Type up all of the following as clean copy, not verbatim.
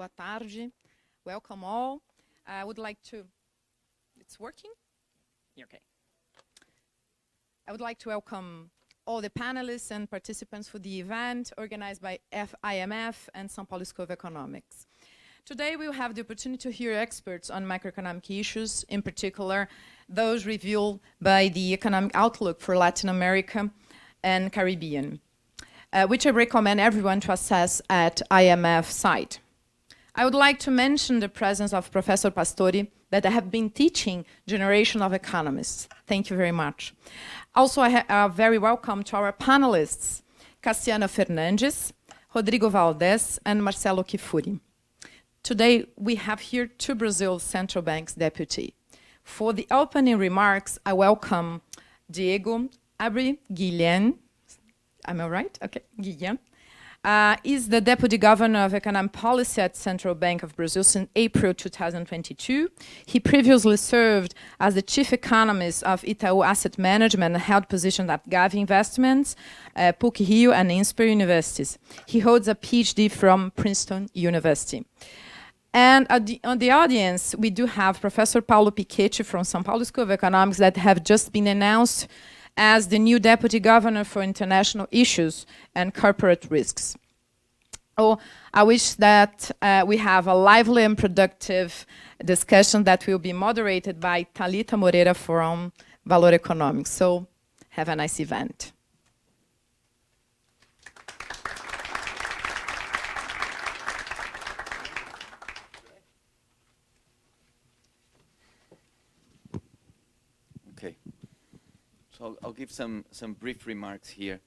boa tarde. Welcome all. I would like to... It's working? Okay. I would like to welcome all the panelists and participants for the event organized by IMF and São Paulo School of Economics. Today we will have the opportunity to hear experts on macroeconomic issues, in particular those revealed by the economic outlook for Latin America and Caribbean, which I recommend everyone to access at IMF site. I would like to mention the presence of Professor Pastori, that I have been teaching generation of economists. Thank you very much. Also, I are very welcome to our panelists, Cassiano Fernandes, Rodrigo Valdez, and Marcelo Kifuri. Today, we have here two Brazil Central Bank's deputy. For the opening remarks, I welcome Diego Abri Guilhem. Am I right? Okay, Guilhem. Is the Deputy Governor of Economic Policy at Central Bank of Brazil since April 2022. He previously served as the Chief Economist of Itaú Asset Management and held positions at Gavi Investments, PUC-Rio and Hemisphere universities. He holds a PhD from Princeton University. And on the audience, we do have Professor Paulo Piketty from São Paulo School of Economics that have just been announced as the new Deputy Governor for International Issues and Corporate Risks. Oh, I wish that we have a lively and productive discussion that will be moderated by Thalita Moreira from Valor Economics. So have a nice event. Okay. So I'll give some brief remarks here.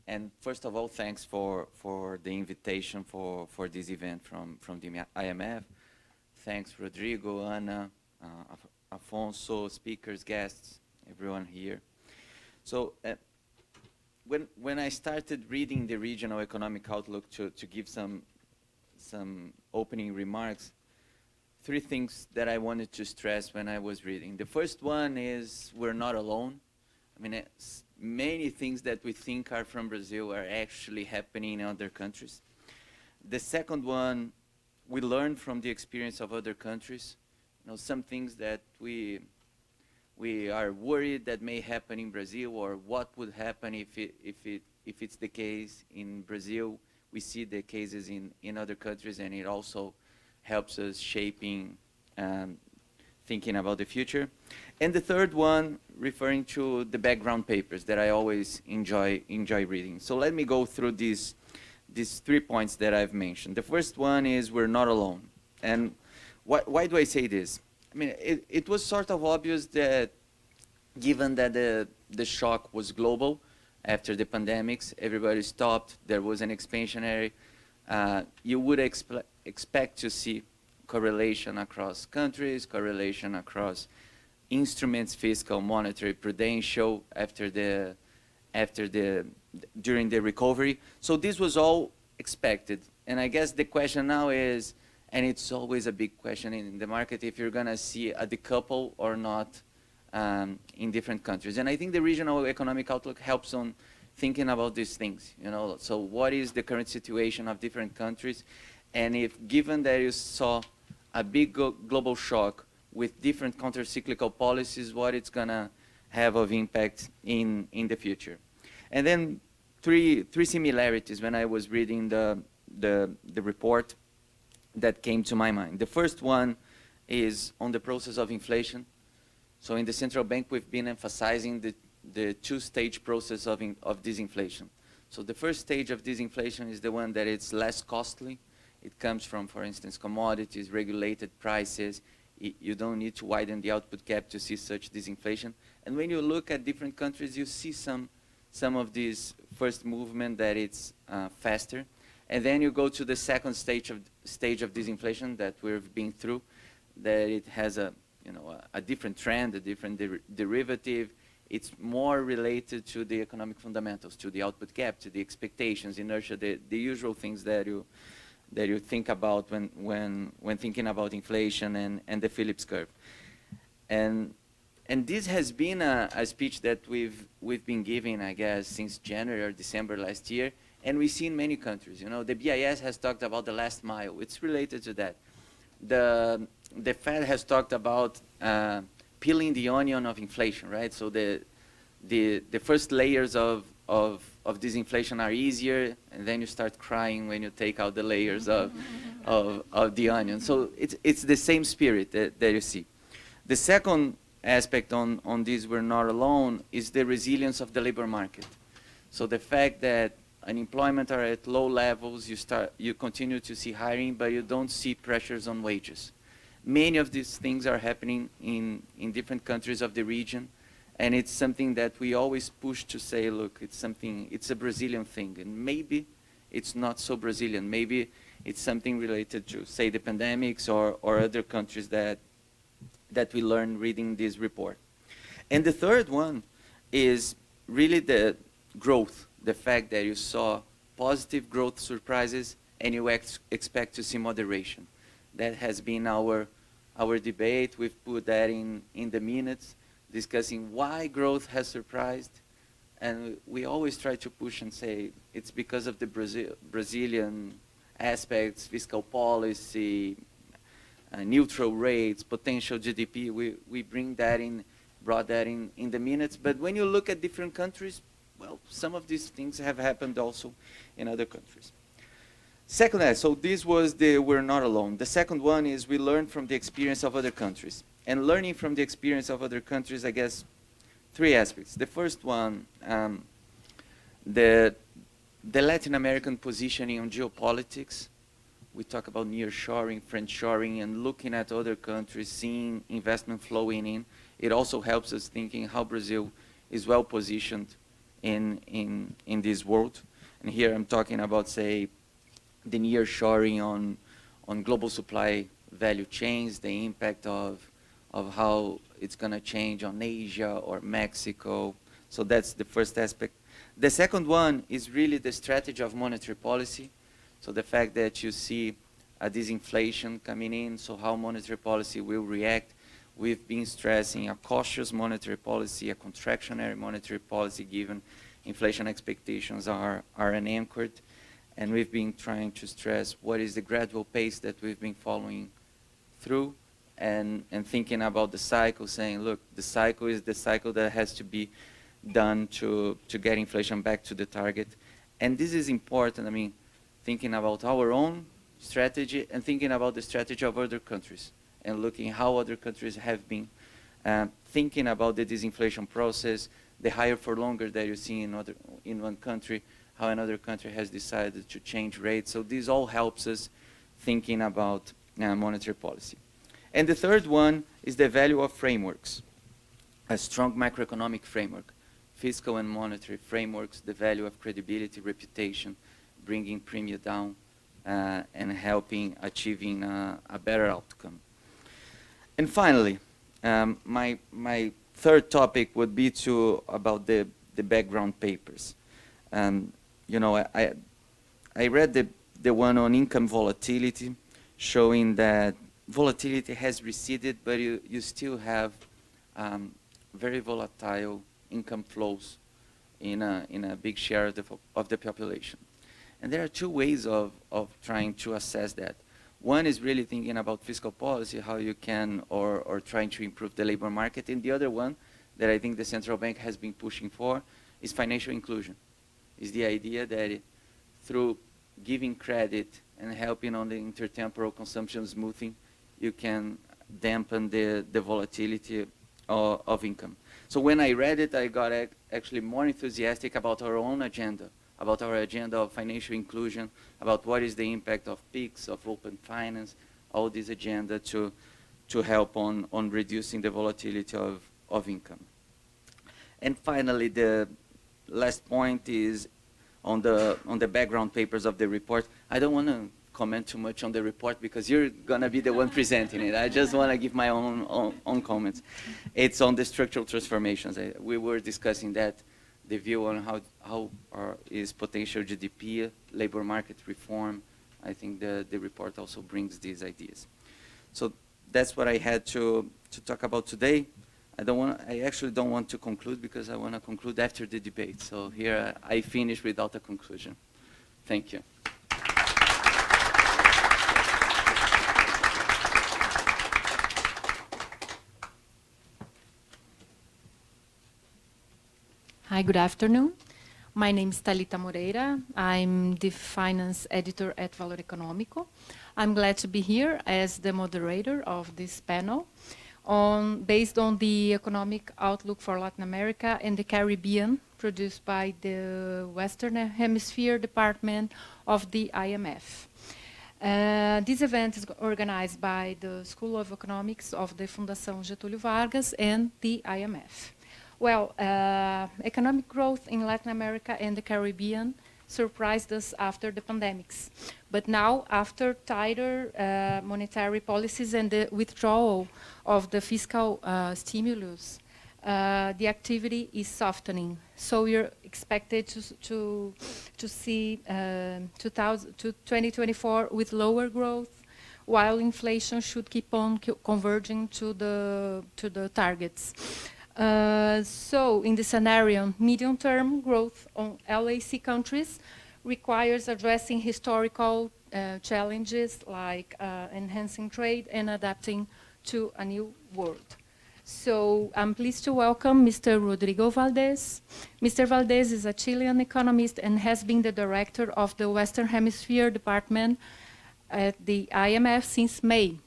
And first of all, thanks for the invitation for this event from the IMF. Thanks, Rodrigo, Ana, Afonso, speakers, guests, everyone here. So when I started reading the regional economic outlook to give some opening remarks, three things that I wanted to stress when I was reading. The first one is we're not alone. I mean, many things that we think are from Brazil are actually happening in other countries. The second one, we learn from the experience of other countries. You know, some things that we are worried that may happen in Brazil, or what would happen if it's the case in Brazil. We see the cases in other countries, and it also helps us shaping thinking about the future. And the third one, referring to the background papers that I always enjoy reading. So let me go through these 3 points that I've mentioned. The first one is we're not alone. And why do I say this? I mean, it was sort of obvious that given that the shock was global after the pandemics, everybody stopped, there was an expansionary, you would expect to see correlation across countries, correlation across instruments, fiscal, monetary, prudential, during the recovery. So this was all expected. And I guess the question now is, and it's always a big question in the market, if you're gonna see a decouple or not in different countries. And I think the regional economic outlook helps on thinking about these things, you know. So what is the current situation of different countries? And if given that you saw a big global shock with different counter-cyclical policies, what it's gonna have of impact in the future. And then three similarities when I was reading the report that came to my mind. The first one is on the process of inflation. So in the central bank, we've been emphasizing the two-stage process of disinflation. So the first stage of disinflation is the one that it's less costly. It comes from, for instance, commodities, regulated prices. You don't need to widen the output gap to see such disinflation. And when you look at different countries, you see some of these first movement that it's faster. And then you go to the second stage of disinflation that we've been through, that it has a different trend, a different derivative. It's more related to the economic fundamentals, to the output gap, to the expectations, inertia, the usual things that you think about when thinking about inflation and the Phillips curve. And this has been a speech that we've been giving, I guess, since January or December last year, And we see in many countries, you know, the BIS has talked about the last mile. It's related to that. The Fed has talked about peeling the onion of inflation, right? So the first layers of disinflation are easier, and then you start crying when you take out the layers of the onion. So it's the same spirit that you see. The second aspect on this, we're not alone, is the resilience of the labor market. So the fact that unemployment are at low levels, you continue to see hiring, but you don't see pressures on wages. Many of these things are happening in different countries of the region, and it's something that we always push to say, look, it's a Brazilian thing, and maybe it's not so Brazilian. Maybe it's something related to, say, the pandemics or other countries that we learned reading this report. And the third one is really the growth, the fact that you saw positive growth surprises and you expect to see moderation. That has been our debate. We've put that in the minutes, discussing why growth has surprised. And we always try to push and say it's because of the Brazilian aspects, fiscal policy, neutral rates, potential GDP. We brought that in the minutes. But when you look at different countries, well, some of these things have happened also in other countries. Second, so this was we're not alone. The second one is we learn from the experience of other countries. And learning from the experience of other countries, I guess, three aspects. The first one, the Latin American positioning on geopolitics. We talk about nearshoring, friendshoring, and looking at other countries, seeing investment flowing in. It also helps us thinking how Brazil is well positioned in this world. And here I'm talking about, say, the nearshoring on global supply value chains, the impact of how it's going to change on Asia or Mexico. So that's the first aspect. The second one is really the strategy of monetary policy. So the fact that you see a disinflation coming in, so how monetary policy will react. We've been stressing a cautious monetary policy, a contractionary monetary policy, given inflation expectations are unanchored. And we've been trying to stress what is the gradual pace that we've been following through, and thinking about the cycle, saying, look, the cycle is the cycle that has to be done to get inflation back to the target. And this is important, I mean, thinking about our own strategy and thinking about the strategy of other countries, and looking how other countries have been thinking about the disinflation process, the higher for longer that you see in one country, how another country has decided to change rates. So this all helps us thinking about monetary policy. And the third one is the value of frameworks, a strong macroeconomic framework, fiscal and monetary frameworks, the value of credibility, reputation, bringing premium down, and helping achieving a better outcome. And finally, my third topic would be about the background papers. You know, I read the one on income volatility, showing that volatility has receded, but you still have very volatile income flows in a big share of the population. And there are two ways of trying to assess that. One is really thinking about fiscal policy, how you can, or trying to improve the labor market. And the other one that I think the central bank has been pushing for is financial inclusion. Is the idea that through giving credit and helping on the intertemporal consumption smoothing, you can dampen the volatility of income. So when I read it, I got actually more enthusiastic about our own agenda, about our agenda of financial inclusion, about what is the impact of PICs, of open finance, all this agenda to help on reducing the volatility of income. And finally, the last point is on the background papers of the report. I don't want to comment too much on the report because you're going to be the one presenting it. I just want to give my own comments. It's on the structural transformations. We were discussing that, the view on how is potential GDP, labor market reform. I think the report also brings these ideas. So that's what I had to talk about today. I actually don't want to conclude because I want to conclude after the debate. So here I finish without a conclusion. Thank you. Hi, good afternoon. My name is Thalita Moreira. I'm the finance editor at Valor Econômico. I'm glad to be here as the moderator of this panel based on the economic outlook for Latin America and the Caribbean, produced by the Western Hemisphere Department of the IMF. This event is organized by the School of Economics of the Fundação Getulio Vargas and the IMF. Well, economic growth in Latin America and the Caribbean surprised us after the pandemics. But now, after tighter monetary policies and the withdrawal of the fiscal stimulus, the activity is softening. So we're expected to see 2024 with lower growth, while inflation should keep on converging to the targets. So in the scenario, medium-term growth on LAC countries requires addressing historical challenges like enhancing trade and adapting to a new world. So I'm pleased to welcome Mr. Rodrigo Valdez. Mr. Valdez is a Chilean economist and has been the director of the Western Hemisphere Department at the IMF since May.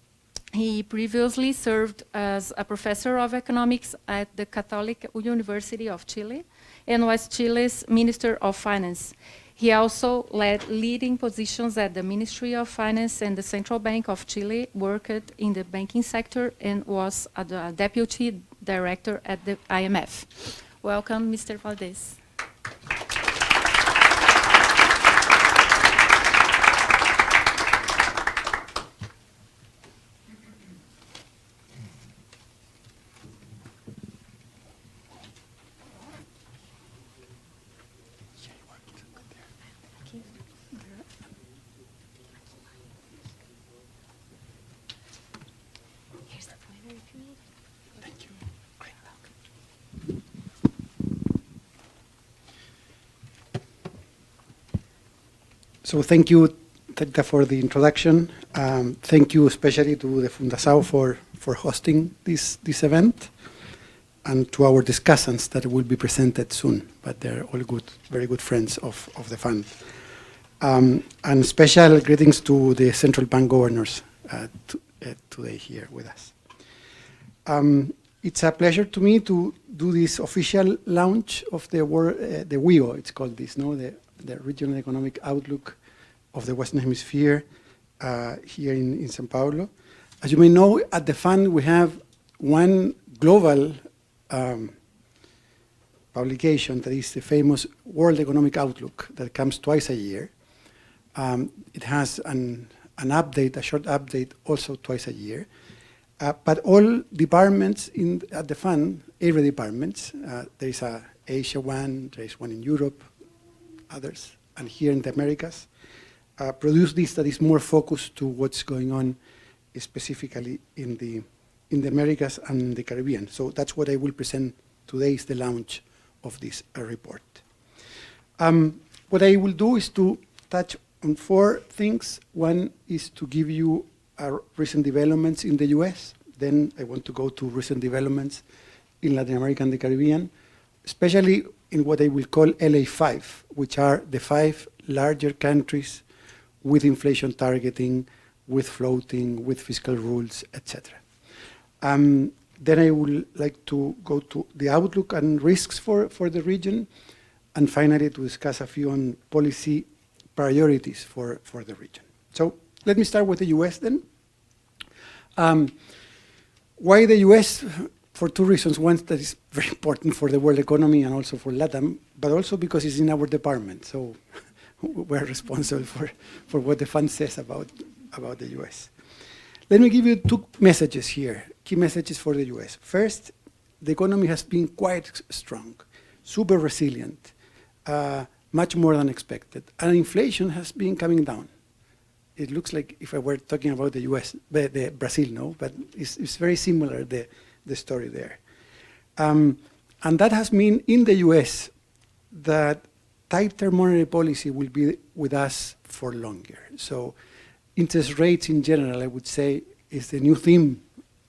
He previously served as a professor of economics at the Catholic University of Chile and was Chile's Minister of Finance. He also led leading positions at the Ministry of Finance and the Central Bank of Chile, worked in the banking sector, and was a deputy director at the IMF. Welcome, Mr. Valdez. So thank you, Thalita, for the introduction. Thank you especially to the Fundação for hosting this event, and to our discussants that will be presented soon, but they're all good, very good friends of the fund. And special greetings to the central bank governors today here with us. It's a pleasure to me to do this official launch of the WEO, it's called this, no? The Regional Economic Outlook of the Western Hemisphere here in São Paulo. As you may know, at the fund we have one global publication that is the famous World Economic Outlook that comes twice a year. It has an update, a short update, also twice a year. But all departments at the fund, area departments, there is a Asia one, there is one in Europe, others, and here in the Americas, produce this that is more focused to what's going on specifically in the Americas and the Caribbean. So that's what I will present today, is the launch of this report. What I will do is to touch on four things. One is to give you recent developments in the US. Then I want to go to recent developments in Latin America and the Caribbean, especially in what I will call LA5, which are the 5 larger countries with inflation targeting, with floating, with fiscal rules, etc. Then I would like to go to the outlook and risks for the region, and finally to discuss a few on policy priorities for the region. So let me start with the US then. Why the US? For two reasons. One, that is very important for the world economy and also for LATAM, but also because it's in our department. So we're responsible for what the fund says about the US. Let me give you 2 messages here, key messages for the US. First, the economy has been quite strong, super resilient, much more than expected. And inflation has been coming down. It looks like if I were talking about the US, the Brazil, no? But it's very similar, the story there. And that has meant in the US that tighter monetary policy will be with us for longer. So interest rates in general, I would say, is the new theme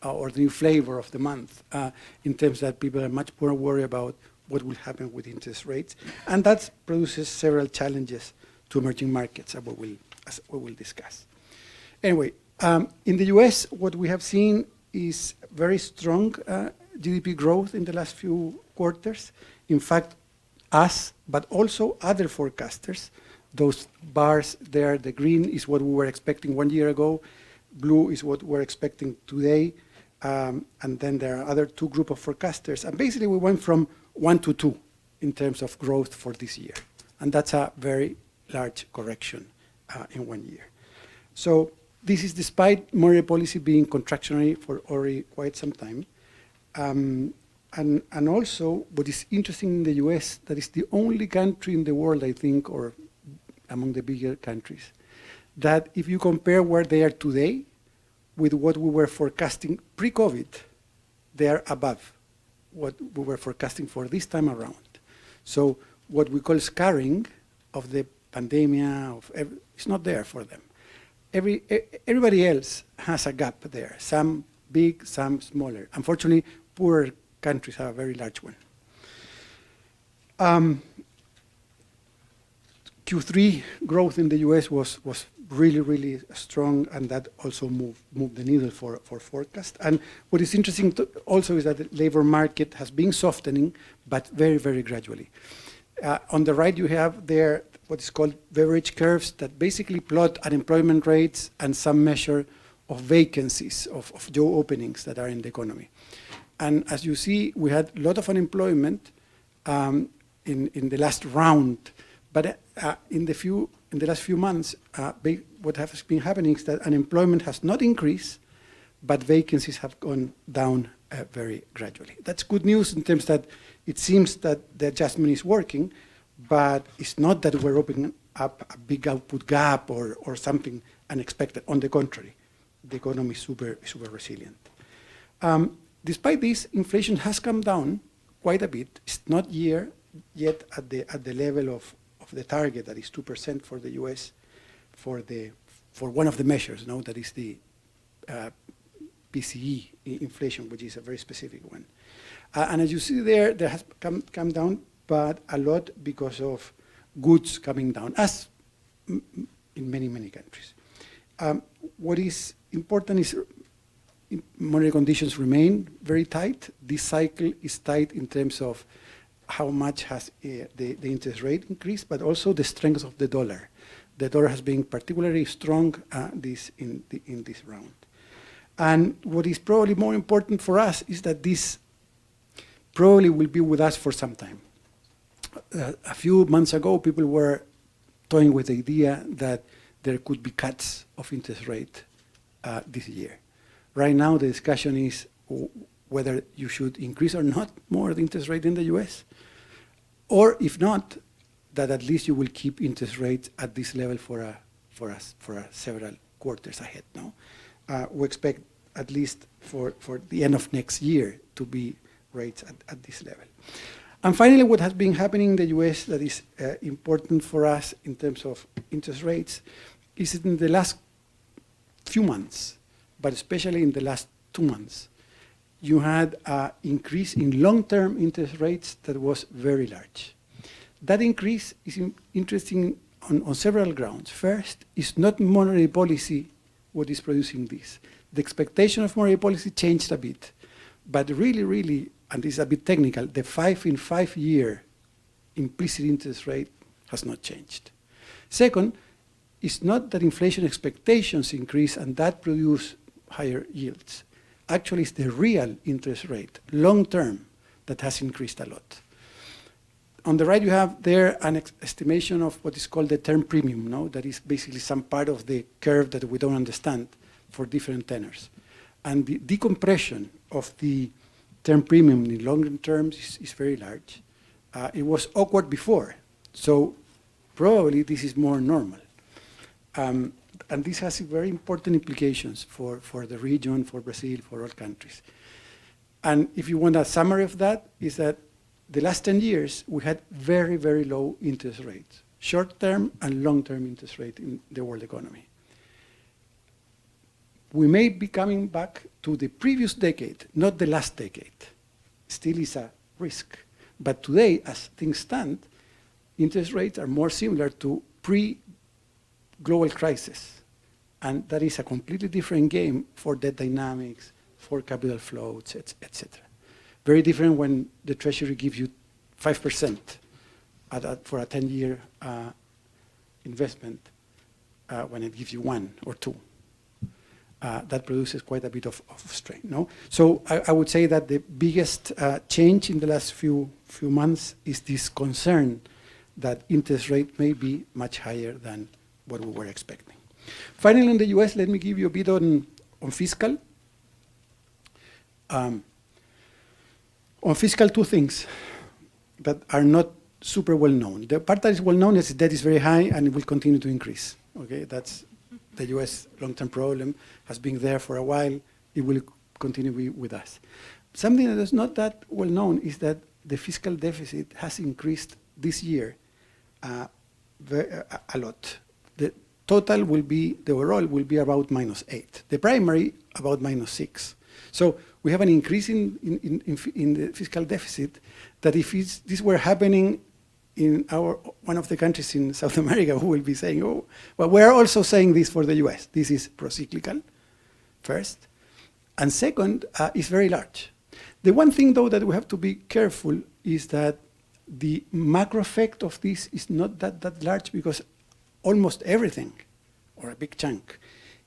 or the new flavor of the month in terms that people are much more worried about what will happen with interest rates. And that produces several challenges to emerging markets, as we will discuss. Anyway, in the US, what we have seen is very strong GDP growth in the last few quarters. In fact, us, but also other forecasters, those bars there, the green is what we were expecting 1 year ago, blue is what we're expecting today, and then there are other two group of forecasters. And basically we went from 1 to 2 in terms of growth for this year. And that's a very large correction in 1 year. So this is despite monetary policy being contractionary for already quite some time. And also, what is interesting in the US, that is the only country in the world, I think, or among the bigger countries, that if you compare where they are today with what we were forecasting pre-COVID, they are above what we were forecasting for this time around. So what we call scarring of the pandemic, it's not there for them. Everybody else has a gap there, some big, some smaller. Unfortunately, poorer countries have a very large one. Q3 growth in the US was really, really strong, and that also moved the needle for forecast. And what is interesting also is that the labor market has been softening, but very, very gradually. On the right, you have there what is called beverage curves that basically plot unemployment rates and some measure of vacancies, of job openings that are in the economy. And as you see, we had a lot of unemployment in the last round, but in the last few months, what has been happening is that unemployment has not increased, but vacancies have gone down very gradually. That's good news in terms that it seems that the adjustment is working, but it's not that we're opening up a big output gap or something unexpected. On the contrary, the economy is super resilient. Despite this, inflation has come down quite a bit. It's not yet at the level of the target, that is 2% for the US, for one of the measures, no, that is the PCE inflation, which is a very specific one. And as you see there has come down, but a lot because of goods coming down, as in many, many countries. What is important is monetary conditions remain very tight. This cycle is tight in terms of how much has the interest rate increased, but also the strength of the dollar. The dollar has been particularly strong in this round. And what is probably more important for us is that this probably will be with us for some time. A few months ago, people were toying with the idea that there could be cuts of interest rate this year. Right now, the discussion is whether you should increase or not more the interest rate in the US, or if not, that at least you will keep interest rates at this level for several quarters ahead. No, we expect at least for the end of next year to be rates at this level. And finally, what has been happening in the US that is important for us in terms of interest rates is in the last few months, but especially in the last 2 months, you had an increase in long-term interest rates that was very large. That increase is interesting on several grounds. First, it's not monetary policy what is producing this. The expectation of monetary policy changed a bit, but really, and this is a bit technical, the 5-in-5-year implicit interest rate has not changed. Second, it's not that inflation expectations increase and that produce higher yields. Actually, it's the real interest rate, long-term, that has increased a lot. On the right, you have there an estimation of what is called the term premium, no? That is basically some part of the curve that we don't understand for different tenors. And the decompression of the term premium in longer terms is very large. It was awkward before, so probably this is more normal. And this has very important implications for the region, for Brazil, for all countries. And if you want a summary of that, is that the last 10 years, we had very, very low interest rates, short-term and long-term interest rate in the world economy. We may be coming back to the previous decade, not the last decade. Still is a risk. But today, as things stand, interest rates are more similar to pre-global crisis. And that is a completely different game for debt dynamics, for capital flows, etc. Very different when the Treasury gives you 5% for a 10-year investment when it gives you 1 or 2. That produces quite a bit of strain. No? So I would say that the biggest change in the last few months is this concern that interest rate may be much higher than what we were expecting. Finally, in the US, let me give you a bit on fiscal. On fiscal, two things that are not super well known. The part that is well known is debt is very high and it will continue to increase. Okay, that's the US long-term problem, has been there for a while. It will continue to be with us. Something that is not that well known is that the fiscal deficit has increased this year a lot. The total will be, the overall will be about -8. The primary about -6. So we have an increase in the fiscal deficit that if this were happening in one of the countries in South America, who will be saying, oh, well, we're also saying this for the US. This is procyclical, first. And second, it's very large. The one thing, though, that we have to be careful is that the macro effect of this is not that large because almost everything, or a big chunk,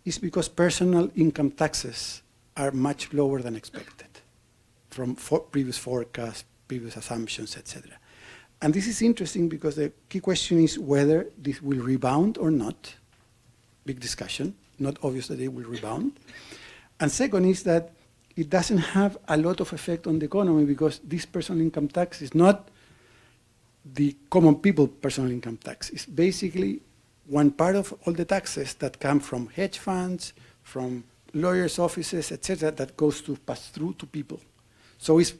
is because personal income taxes are much lower than expected from previous forecasts, previous assumptions, etc. And this is interesting because the key question is whether this will rebound or not. Big discussion, not obvious that it will rebound. And second is that it doesn't have a lot of effect on the economy because this personal income tax is not the common people personal income tax. It's basically one part of all the taxes that come from hedge funds, from lawyers' offices, etc., that goes to pass through to people. So it's,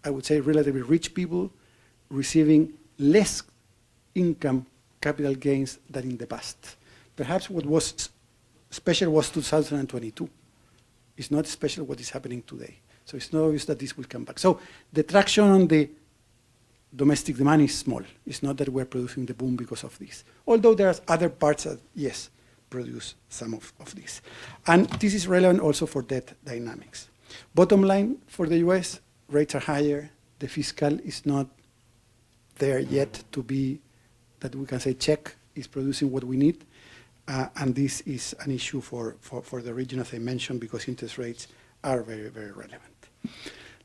I would say, relatively rich people receiving less income capital gains than in the past. Perhaps what was special was 2022. It's not special what is happening today. So it's not obvious that this will come back. So the traction on the domestic demand is small. It's not that we're producing the boom because of this. Although there are other parts that, yes, produce some of this. And this is relevant also for debt dynamics. Bottom line, for the US, rates are higher. The fiscal is not there yet to be, that we can say check is producing what we need. And this is an issue for the region, as I mentioned, because interest rates are very, very relevant.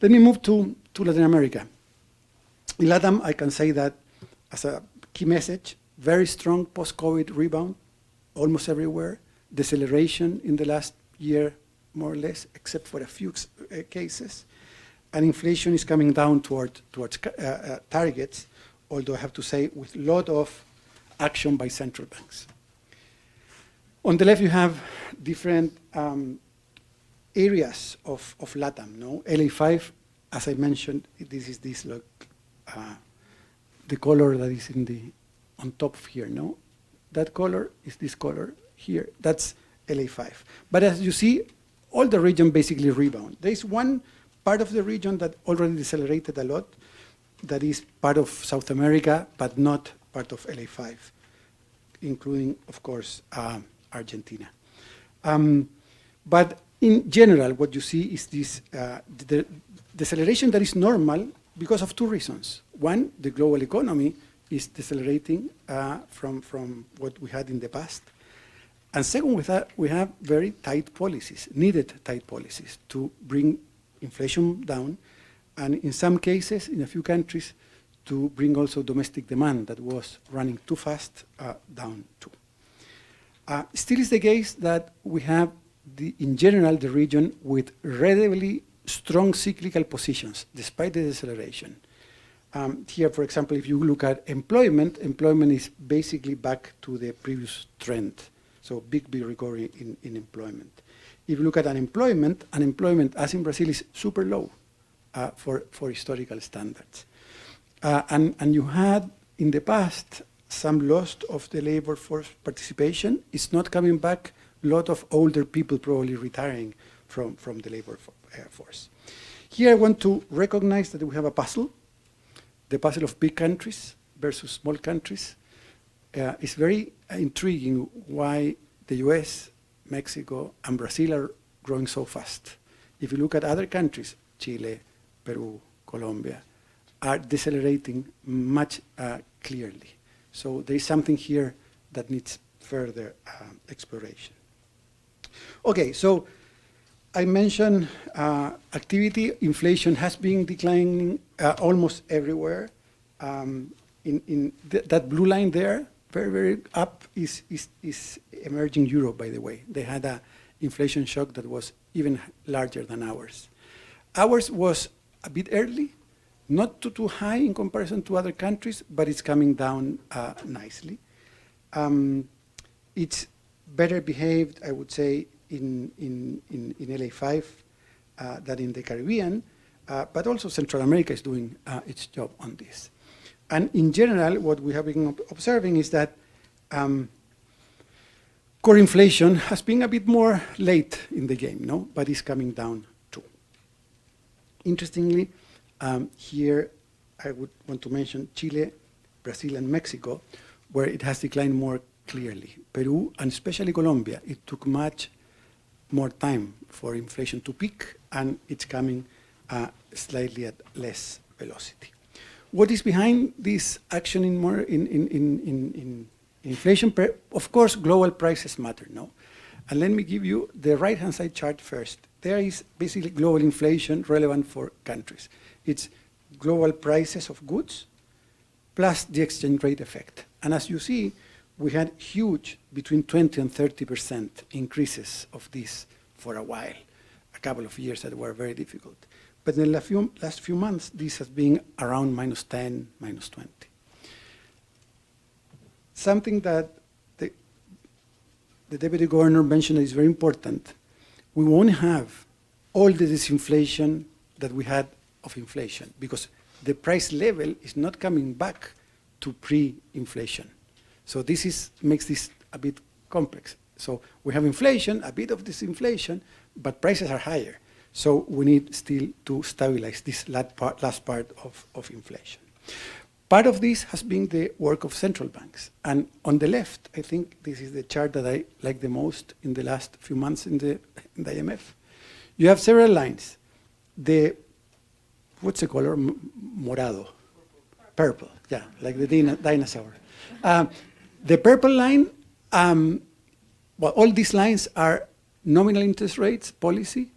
Let me move to Latin America. In LATAM, I can say that as a key message, very strong post-COVID rebound, almost everywhere. Deceleration in the last year, more or less, except for a few cases. And inflation is coming down towards targets, although I have to say with a lot of action by central banks. On the left, you have different areas of LATAM. No? LA5, as I mentioned, this is this look, the color that is on top here. No, that color is this color here. That's LA5. But as you see, all the region basically rebound. There is one part of the region that already decelerated a lot. That is part of South America, but not part of LA5, including, of course, Argentina. But in general, what you see is this the deceleration that is normal because of two reasons. One, the global economy is decelerating from what we had in the past. And second, with that, we have very tight policies, needed tight policies to bring inflation down, and in some cases, in a few countries, to bring also domestic demand that was running too fast down too. Still is the case that we have, in general, the region with relatively strong cyclical positions, despite the deceleration. Here, for example, if you look at employment, employment is basically back to the previous trend. So big recovery in employment. If you look at unemployment, as in Brazil, is super low for historical standards. And you had, in the past, some loss of the labor force participation. It's not coming back. A lot of older people probably retiring from the labor force. Here I want to recognize that we have a puzzle, the puzzle of big countries versus small countries. It's very intriguing why the US, Mexico, and Brazil are growing so fast. If you look at other countries, Chile, Peru, Colombia, are decelerating much clearly. So there is something here that needs further exploration. Okay, so I mentioned activity. Inflation has been declining almost everywhere. That blue line there, very, very up, is emerging Europe, by the way. They had an inflation shock that was even larger than ours. Ours was a bit early, not too high in comparison to other countries, but it's coming down nicely. It's better behaved, I would say, in LA5 than in the Caribbean, but also Central America is doing its job on this. And in general, what we have been observing is that core inflation has been a bit more late in the game, no? But it's coming down too. Interestingly, here I would want to mention Chile, Brazil, and Mexico, where it has declined more clearly. Peru, and especially Colombia, it took much more time for inflation to peak, and it's coming slightly at less velocity. What is behind this action in inflation? Of course, global prices matter, no? And let me give you the right-hand side chart first. There is basically global inflation relevant for countries. It's global prices of goods plus the exchange rate effect. And as you see, we had huge, between 20 and 30% increases of this for a while, a couple of years that were very difficult. But in the last few months, this has been around -10, -20. Something that the Deputy Governor mentioned is very important. We won't have all the disinflation that we had of inflation, because the price level is not coming back to pre-inflation. So this makes this a bit complex. So we have inflation, a bit of disinflation, but prices are higher. So we need still to stabilize this last part of inflation. Part of this has been the work of central banks. And on the left, I think this is the chart that I like the most in the last few months in the IMF. You have several lines. What's the color? Morado. Purple, yeah, like the dinosaur. The purple line, well, all these lines are nominal interest rates policy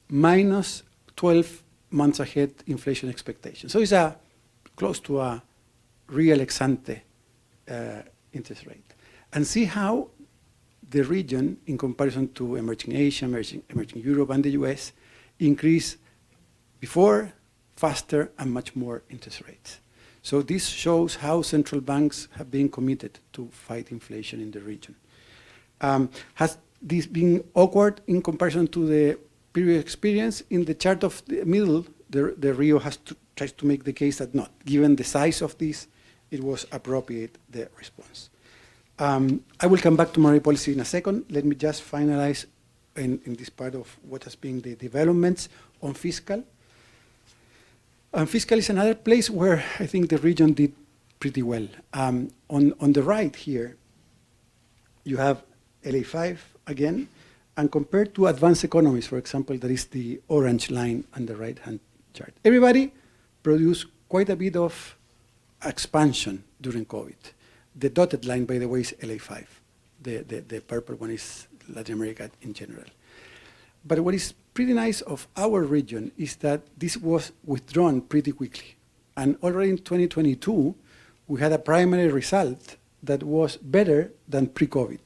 minus 12 months ahead inflation expectation. So it's close to a real ex ante interest rate. And see how the region, in comparison to emerging Asia, emerging Europe, and the US, increase before, faster, and much more interest rates. So this shows how central banks have been committed to fight inflation in the region. Has this been awkward in comparison to the previous experience? In the chart of the middle, the Rio tries to make the case that not. Given the size of this, it was appropriate, the response. I will come back to monetary policy in a second. Let me just finalize in this part of what has been the developments on fiscal. Fiscal is another place where I think the region did pretty well. On the right here, you have LA5 again, and compared to advanced economies, for example, that is the orange line on the right-hand chart. Everybody produced quite a bit of expansion during COVID. The dotted line, by the way, is LA5. The purple one is Latin America in general. But what is pretty nice of our region is that this was withdrawn pretty quickly. And already in 2022, we had a primary result that was better than pre-COVID.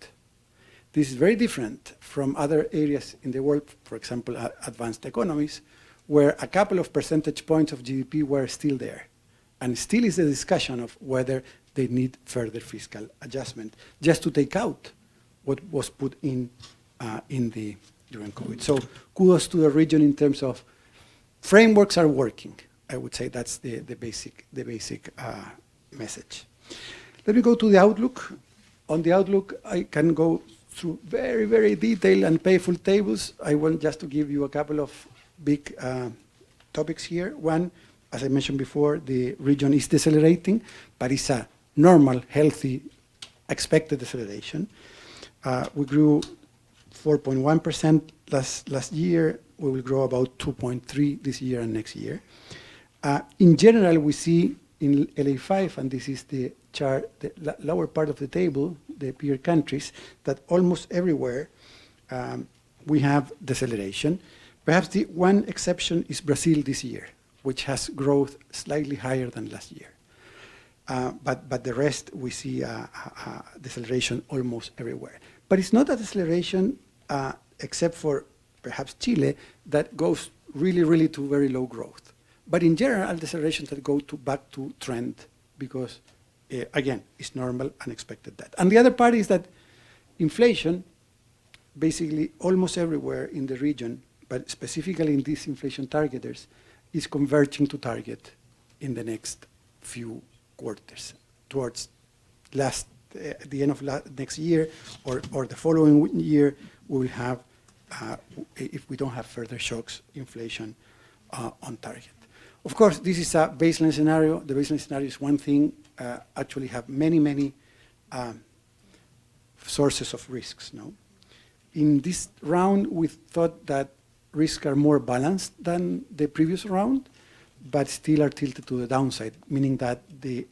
This is very different from other areas in the world, for example, advanced economies, where a couple of percentage points of GDP were still there. And still is the discussion of whether they need further fiscal adjustment, just to take out what was put in during COVID. So kudos to the region in terms of frameworks are working. I would say that's the basic message. Let me go to the outlook. On the outlook, I can go through very, very detailed and painful tables. I want just to give you a couple of big topics here. One, as I mentioned before, the region is decelerating, but it's a normal, healthy, expected deceleration. We grew 4.1% last year. We will grow about 2.3 this year and next year. In general, we see in LA5, and this is the chart, the lower part of the table, the peer countries, that almost everywhere we have deceleration. Perhaps the one exception is Brazil this year, which has growth slightly higher than last year. But the rest, we see a deceleration almost everywhere. But it's not a deceleration, except for perhaps Chile, that goes really, really to very low growth. But in general, decelerations that go back to trend because, again, it's normal and expected that. And the other part is that inflation, basically almost everywhere in the region, but specifically in these inflation targeters, is converging to target in the next few quarters towards the end of next year or the following year. We will have, if we don't have further shocks, inflation on target. Of course, this is a baseline scenario. The baseline scenario is one thing. Actually have many sources of risks. No? In this round, we thought that risks are more balanced than the previous round, but still are tilted to the downside, meaning that the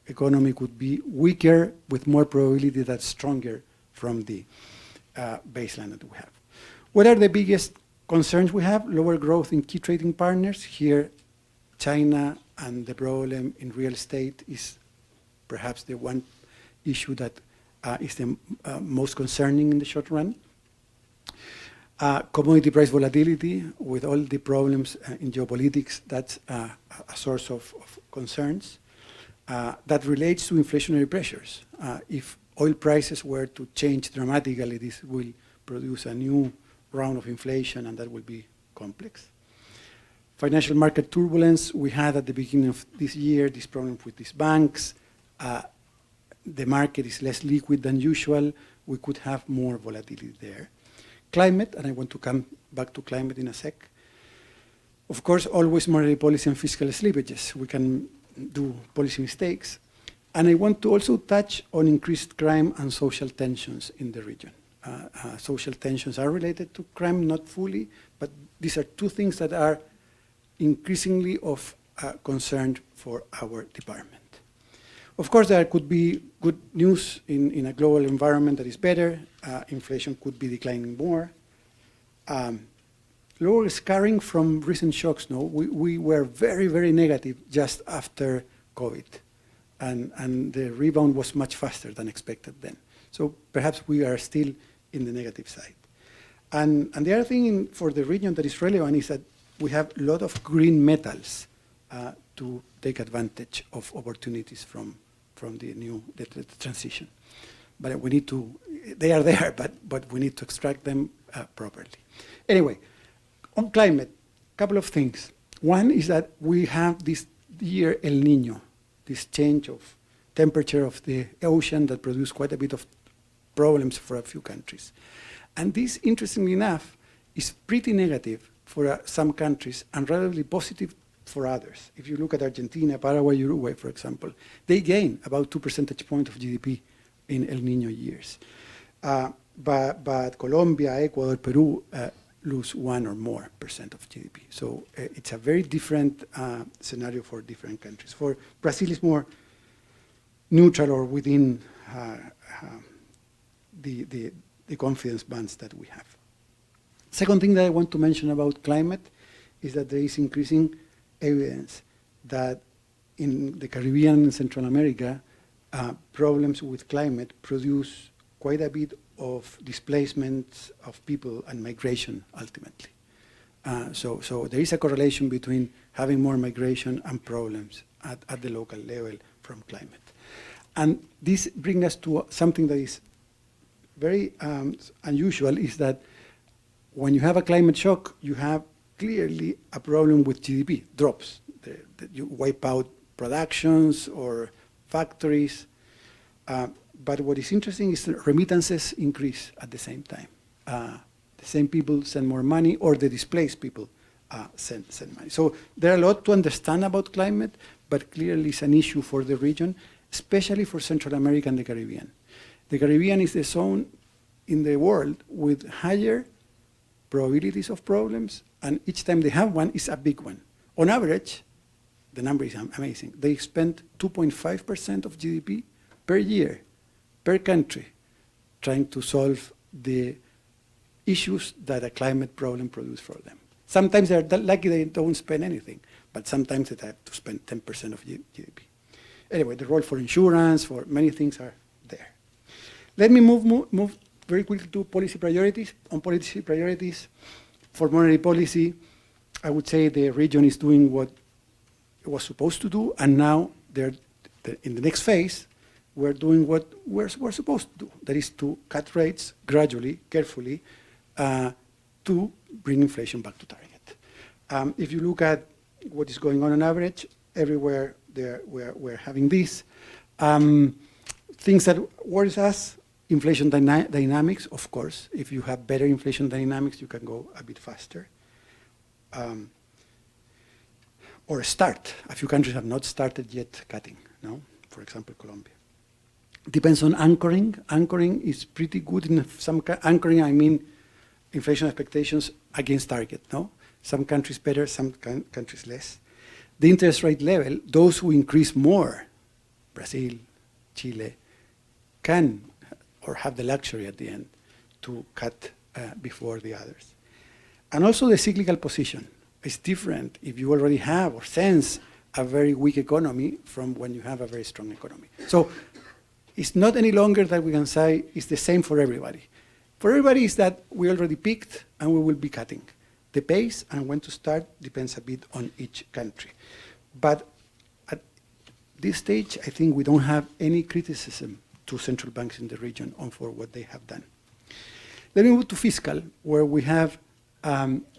economy could be weaker with more probability that stronger from the baseline that we have. What are the biggest concerns we have? Lower growth in key trading partners. Here, China and the problem in real estate is perhaps the one issue that is the most concerning in the short run. Commodity price volatility with all the problems in geopolitics, that's a source of concerns. That relates to inflationary pressures. If oil prices were to change dramatically, this will produce a new round of inflation, and that will be complex. Financial market turbulence, we had at the beginning of this year this problem with these banks. The market is less liquid than usual. We could have more volatility there. Climate, and I want to come back to climate in a sec. Of course, always monetary policy and fiscal slippages. We can do policy mistakes. And I want to also touch on increased crime and social tensions in the region. Social tensions are related to crime, not fully, but these are two things that are increasingly of concern for our department. Of course, there could be good news in a global environment that is better. Inflation could be declining more. Lower scarring from recent shocks. No, we were very negative just after COVID, and the rebound was much faster than expected then. So perhaps we are still in the negative side. And the other thing for the region that is relevant is that we have a lot of green metals to take advantage of opportunities from the transition. But we need to, they are there, but we need to extract them properly. Anyway, on climate, a couple of things. One is that we have this year El Niño, this change of temperature of the ocean that produced quite a bit of problems for a few countries. And this, interestingly enough, is pretty negative for some countries and relatively positive for others. If you look at Argentina, Paraguay, Uruguay, for example, they gain about 2 percentage points of GDP in El Niño years. But Colombia, Ecuador, Peru lose 1 or more % of GDP. So it's a very different scenario for different countries. For Brazil, it's more neutral or within the confidence bands that we have. Second thing that I want to mention about climate is that there is increasing evidence that in the Caribbean and Central America, problems with climate produce quite a bit of displacement of people and migration ultimately. So there is a correlation between having more migration and problems at the local level from climate. And this brings us to something that is very unusual, is that when you have a climate shock, you have clearly a problem with GDP, drops. you wipe out productions or factories. But what is interesting is that remittances increase at the same time. The same people send more money, or the displaced people send money. So there are a lot to understand about climate, but clearly it's an issue for the region, especially for Central America and the Caribbean. The Caribbean is the zone in the world with higher probabilities of problems, and each time they have one, it's a big one. On average, the number is amazing. They spend 2.5% of GDP per year, per country, trying to solve the issues that a climate problem produces for them. Sometimes they're lucky they don't spend anything, but sometimes they have to spend 10% of GDP. Anyway, the role for insurance, for many things are there. Let me move very quickly to policy priorities. On policy priorities, for monetary policy, I would say the region is doing what it was supposed to do, and now they're in the next phase, we're doing what we're supposed to do. That is to cut rates gradually, carefully, to bring inflation back to target. If you look at what is going on average, everywhere we're having this. Things that worries us, inflation dynamics, of course. If you have better inflation dynamics, you can go a bit faster. Or start. A few countries have not started yet cutting, no? For example, Colombia. Depends on anchoring. Anchoring is pretty good. In some anchoring, I mean inflation expectations against target, no? Some countries better, some countries less. The interest rate level, those who increase more, Brazil, Chile, can or have the luxury at the end to cut before the others. And also the cyclical position is different if you already have or sense a very weak economy from when you have a very strong economy. So it's not any longer that we can say it's the same for everybody. For everybody is that we already peaked and we will be cutting. The pace and when to start depends a bit on each country. But at this stage, I think we don't have any criticism to central banks in the region for what they have done. Let me move to fiscal, where we have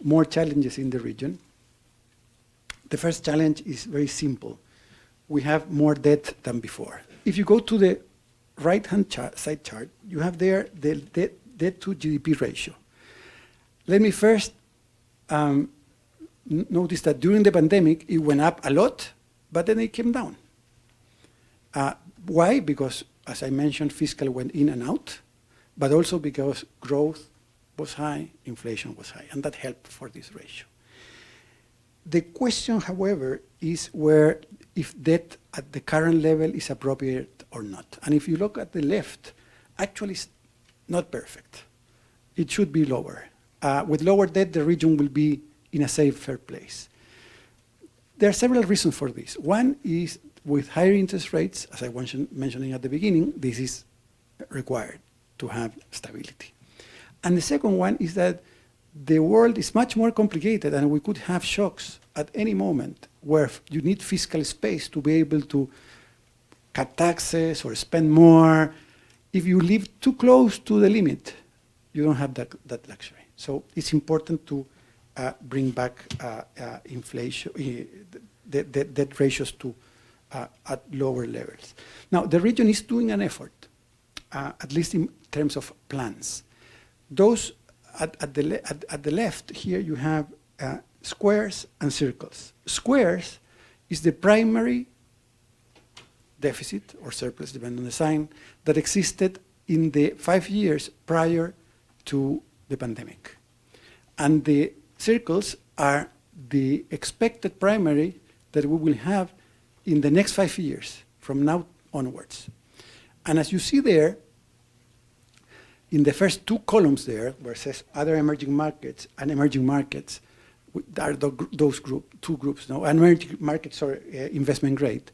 more challenges in the region. The first challenge is very simple. We have more debt than before. If you go to the right-hand side chart, you have there the debt to GDP ratio. Let me first notice that during the pandemic, it went up a lot, but then it came down. Why? Because, as I mentioned, fiscal went in and out, but also because growth was high, inflation was high, and that helped for this ratio. The question, however, is if debt at the current level is appropriate or not. And if you look at the left, actually it's not perfect. It should be lower. With lower debt, the region will be in a safer place. There are several reasons for this. One is with higher interest rates, as I was mentioning at the beginning, this is required to have stability. And the second one is that the world is much more complicated and we could have shocks at any moment where you need fiscal space to be able to cut taxes or spend more. If you live too close to the limit, you don't have that luxury. So it's important to bring back inflation, the debt ratios to at lower levels. Now, the region is doing an effort, at least in terms of plans. Those at the left here, you have squares and circles. Squares is the primary deficit or surplus, depending on the sign, that existed in the 5 years prior to the pandemic. And the circles are the expected primary that we will have in the next 5 years from now onwards. And as you see there, in the first two columns there, where it says other emerging markets and emerging markets, are those two groups, no? Emerging markets are investment grade.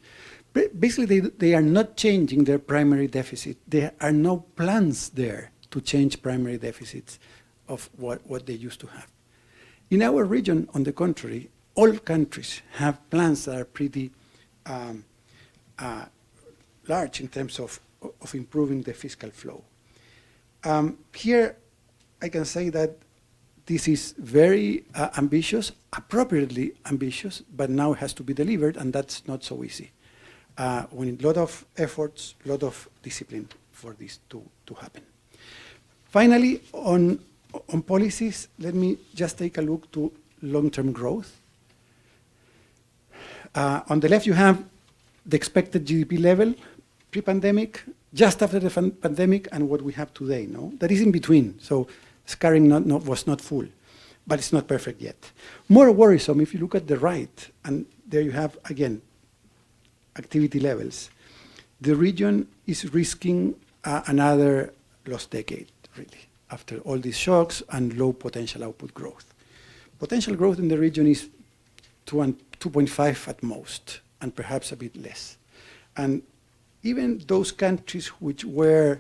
Basically, they are not changing their primary deficit. There are no plans there to change primary deficits of what they used to have. In our region, on the contrary, all countries have plans that are pretty large in terms of improving the fiscal flow. Here, I can say that this is very ambitious, appropriately ambitious, but now it has to be delivered, and that's not so easy. We need a lot of efforts, a lot of discipline for this to happen. Finally, on policies, let me just take a look to long-term growth. On the left, you have the expected GDP level pre-pandemic, just after the pandemic, and what we have today. No, that is in between. So scarring was not full, but it's not perfect yet. More worrisome if you look at the right, and there you have again activity levels. The region is risking another lost decade, really, after all these shocks and low potential output growth. Potential growth in the region is 2.5 at most, and perhaps a bit less. And even those countries which were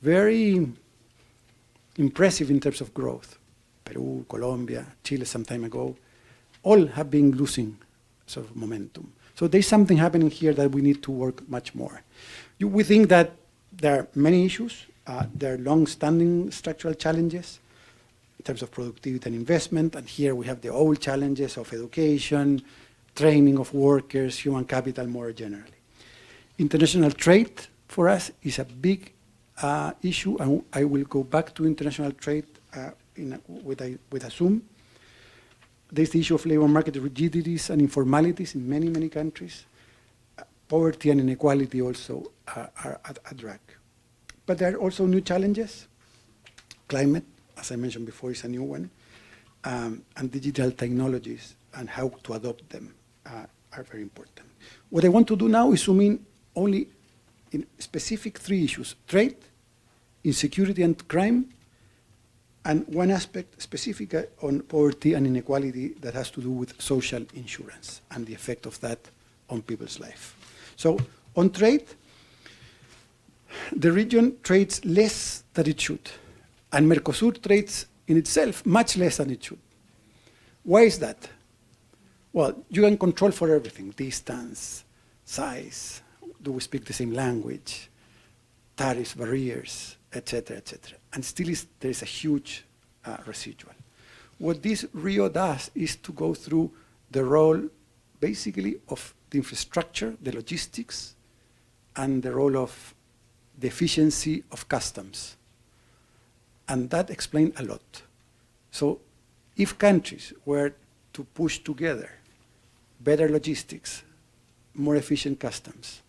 very impressive in terms of growth, Peru, Colombia, Chile some time ago, all have been losing sort of momentum. So there's something happening here that we need to work much more. We think that there are many issues. There are long-standing structural challenges in terms of productivity and investment, and here we have the old challenges of education, training of workers, human capital more generally. International trade for us is a big issue, and I will go back to international trade with a zoom. There's the issue of labor market rigidities and informalities in many, many countries. Poverty and inequality also are a drag. But there are also new challenges. Climate, as I mentioned before, is a new one. And digital technologies and how to adopt them are very important. What I want to do now is zoom in only in specific 3 issues: trade, insecurity and crime, and one aspect specific on poverty and inequality that has to do with social insurance and the effect of that on people's life. So on trade, the region trades less than it should, and Mercosur trades in itself much less than it should. Why is that? Well, you can control for everything: distance, size, do we speak the same language, tariffs, barriers, etc., etc. And still there is a huge residual. What this Rio does is to go through the role, basically, of the infrastructure, the logistics, and the role of the efficiency of customs. And that explains a lot. So if countries were to push together better logistics, more efficient customs,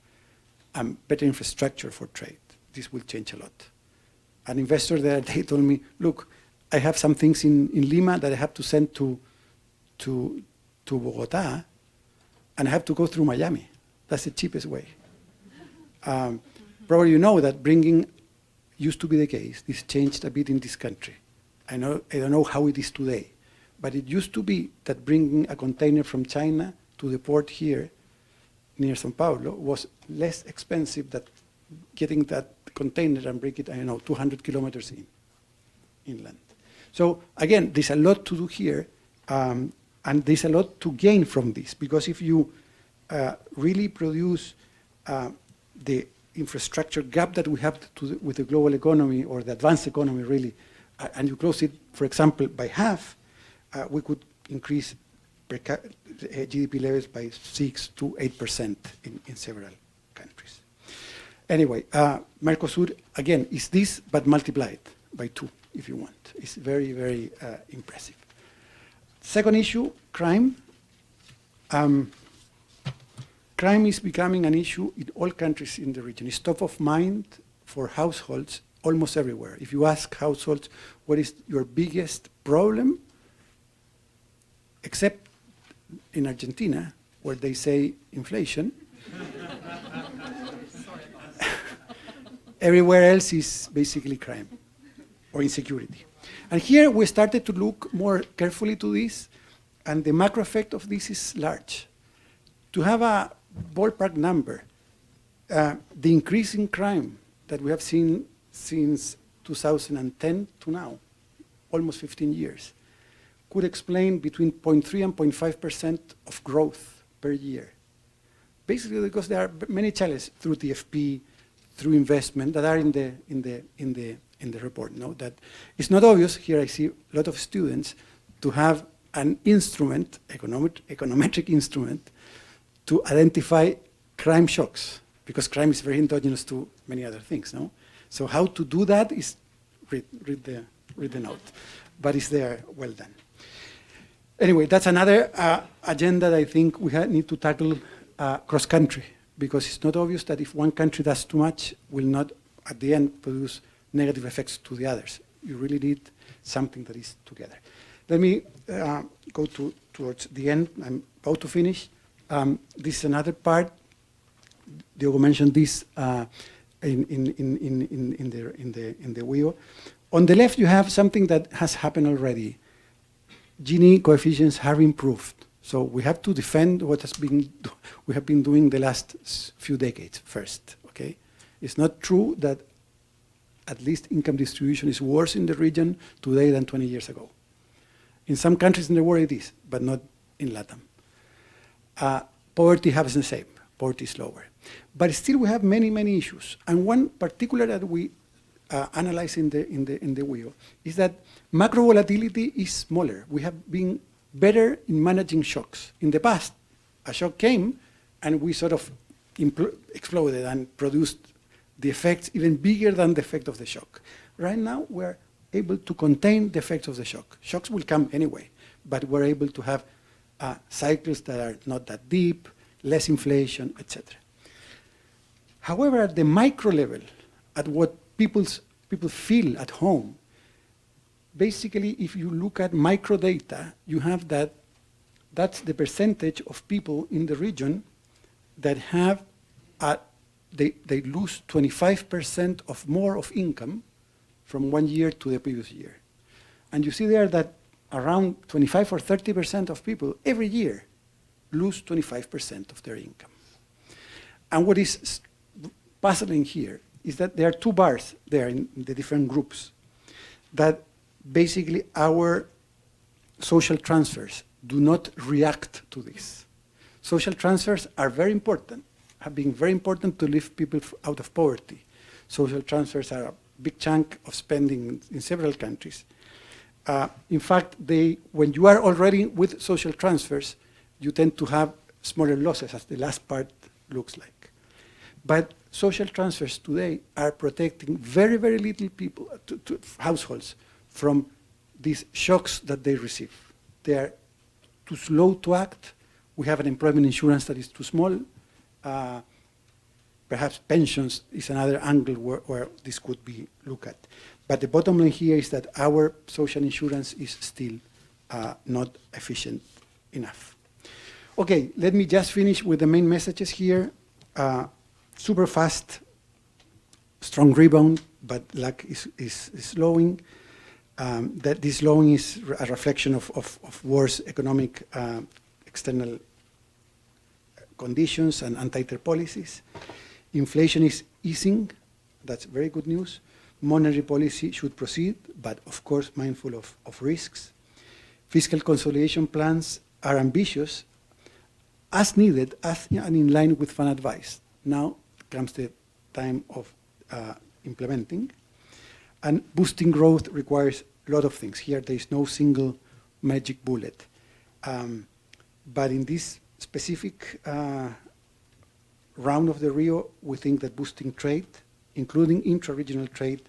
and better infrastructure for trade, this will change a lot. An investor there, they told me, look, I have some things in Lima that I have to send to Bogota, and I have to go through Miami. That's the cheapest way. Probably you know that bringing used to be the case. This changed a bit in this country. I don't know how it is today, but it used to be that bringing a container from China to the port here near São Paulo was less expensive than getting that container and bring it, 200 kilometers inland. So again, there's a lot to do here, and there's a lot to gain from this, because if you really produce the infrastructure gap that we have with the global economy, or the advanced economy really, and you close it, for example, by half, we could increase GDP levels by 6 to 8% in several countries. Anyway, Mercosur, again, is this, but multiplied by 2, if you want. It's very, very impressive. Second issue, crime. Crime is becoming an issue in all countries in the region. It's top of mind for households almost everywhere. If you ask households, what is your biggest problem? Except in Argentina, where they say inflation. Everywhere else is basically crime or insecurity. And here we started to look more carefully to this, and the macro effect of this is large. To have a ballpark number, the increase in crime that we have seen since 2010 to now, almost 15 years, could explain between 0.3 and 0.5% of growth per year. Basically because there are many challenges through TFP, through investment that are in the in the report, no? That it's not obvious, here I see a lot of students, to have an instrument, econometric instrument, to identify crime shocks, because crime is very endogenous to many other things, no? So how to do that is, read the note, but it's there, well done. Anyway, that's another agenda that I think we need to tackle cross-country, because it's not obvious that if one country does too much, will not, at the end, produce negative effects to the others. You really need something that is together. Let me go towards the end. I'm about to finish. This is another part. Diogo mentioned this in the wheel. On the left, you have something that has happened already. Gini coefficients have improved. So we have to defend what we have been doing the last few decades first, okay? It's not true that at least income distribution is worse in the region today than 20 years ago. In some countries in the world it is, but not in LATAM. Poverty happens the same. Poverty is lower. But still we have many, many issues. And one particular that we analyze in the wheel is that macro volatility is smaller. We have been better in managing shocks. In the past, a shock came and we sort of exploded and produced the effects even bigger than the effect of the shock. Right now, we're able to contain the effects of the shock. Shocks will come anyway, but we're able to have cycles that are not that deep, less inflation, etc. However, at the micro level, at what people feel at home, basically, if you look at micro data, you have that's the percentage of people in the region that have, they lose 25% of more of income from one year to the previous year. And you see there that around 25 or 30% of people every year lose 25% of their income. And what is puzzling here is that there are two bars there in the different groups that basically our social transfers do not react to this. Social transfers are very important, have been very important to lift people out of poverty. Social transfers are a big chunk of spending in several countries. In fact, when you are already with social transfers, you tend to have smaller losses, as the last part looks like. But social transfers today are protecting very, very little people, to households, from these shocks that they receive. They are too slow to act. We have an employment insurance that is too small. Perhaps pensions is another angle where this could be looked at. But the bottom line here is that our social insurance is still not efficient enough. Okay, let me just finish with the main messages here. Super fast, strong rebound, but luck is slowing. That this slowing is a reflection of worse economic external conditions and tighter policies. Inflation is easing. That's very good news. Monetary policy should proceed, but of course mindful of risks. Fiscal consolidation plans are ambitious, as needed, and in line with fund advice. Now comes the time of implementing. And boosting growth requires a lot of things. Here there is no single magic bullet. But in this specific round of the Rio, we think that boosting trade, including intra-regional trade,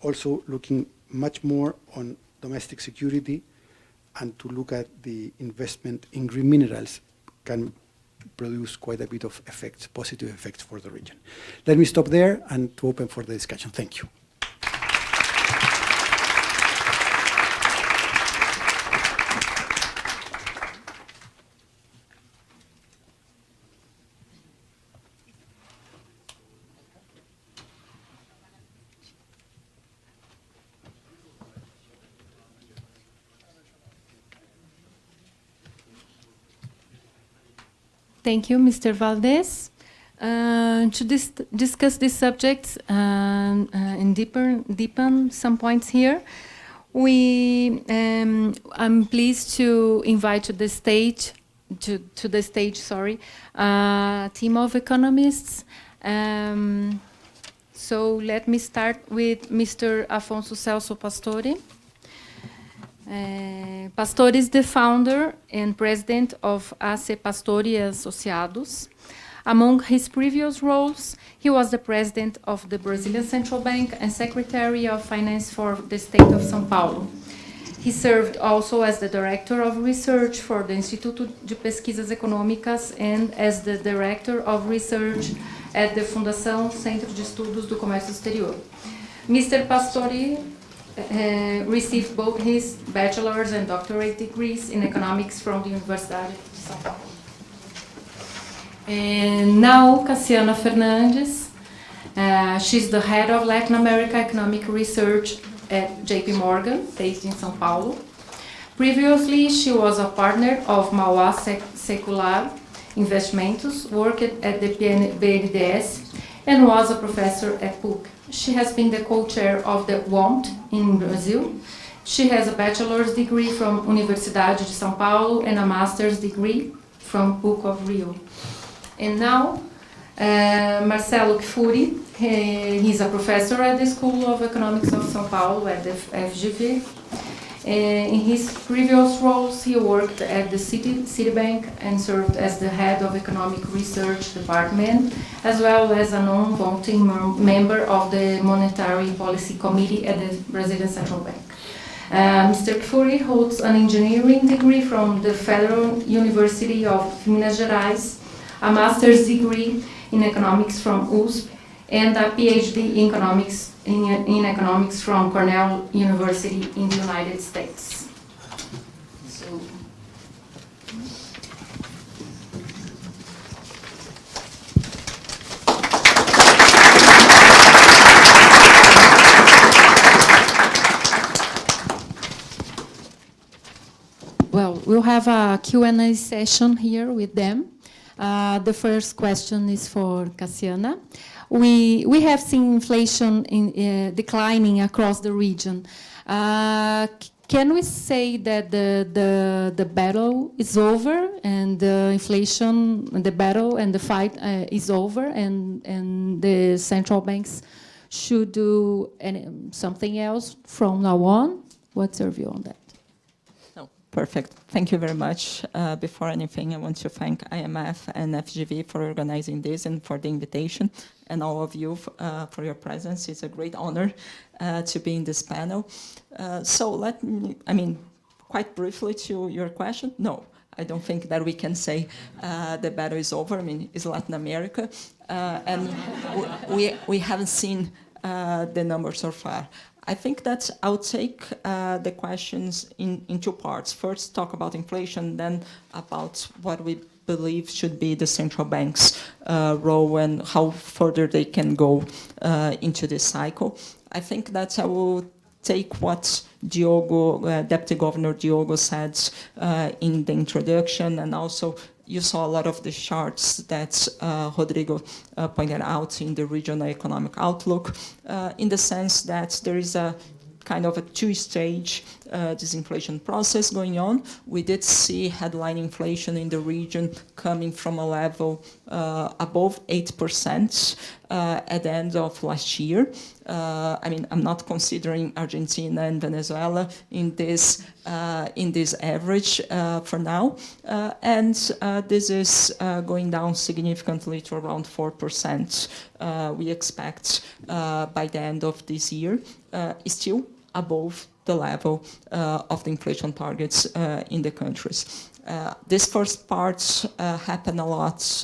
also looking much more on domestic security, and to look at the investment in green minerals can produce quite a bit of effects, positive effects for the region. Let me stop there and to open for the discussion. Thank you. Thank you, Mr. Valdez. To discuss these subjects and deepen some points here, I'm pleased to invite to the stage, a team of economists. So let me start with Mr. Afonso Celso Pastore. Pastore is the founder and president of AC Pastore e Associados. Among his previous roles, he was the president of the Brazilian Central Bank and Secretary of Finance for the state of São Paulo. He served also as the Director of Research for the Instituto de Pesquisas Econômicas and as the Director of Research at the Fundação Centro de Estudos do Comércio Exterior. Mr. Pastore received both his bachelor's and doctorate degrees in economics from the Universidade de São Paulo. And now, Cassiana Fernandes. She's the head of Latin America Economic Research at JP Morgan, based in São Paulo. Previously, she was a partner of Mauá Secular Investimentos, worked at the BNDES, and was a professor at PUC. She has been the co-chair of the WOMT in Brazil. She has a bachelor's degree from Universidade de São Paulo and a master's degree from PUC of Rio. And now, Marcelo Kfouri, he's a professor at the School of Economics of São Paulo at the FGV. In his previous roles, he worked at the Citibank and served as the head of Economic Research Department, as well as a non-voting member of the Monetary Policy Committee at the Brazilian Central Bank. Mr. Kfouri holds an engineering degree from the Federal University of Minas Gerais, a master's degree in economics from USP, and a PhD in economics from Cornell University in the United States. So, well, we'll have a Q&A session here with them. The first question is for Cassiana. We have seen inflation declining across the region. Can we say that the battle is over and the battle and the fight is over, and the central banks should do something else from now on? What's your view on that? Perfect. Thank you very much. Before anything, I want to thank IMF and FGV for organizing this and for the invitation, and all of you for your presence. It's a great honor to be in this panel. So let me, quite briefly to your question, no, I don't think that we can say the battle is over. It's Latin America, and we haven't seen the numbers so far. I think that I'll take the questions in two parts. First, talk about inflation, then about what we believe should be the central bank's role and how further they can go into this cycle. I think that I will take what Deputy Governor Diogo said in the introduction, and also you saw a lot of the charts that Rodrigo pointed out in the regional economic outlook, in the sense that there is a kind of a two-stage disinflation process going on. We did see headline inflation in the region coming from a level above 8% at the end of last year. I'm not considering Argentina and Venezuela in this average for now, and this is going down significantly to around 4%. We expect by the end of this year, still above the level of the inflation targets in the countries. This first part happened a lot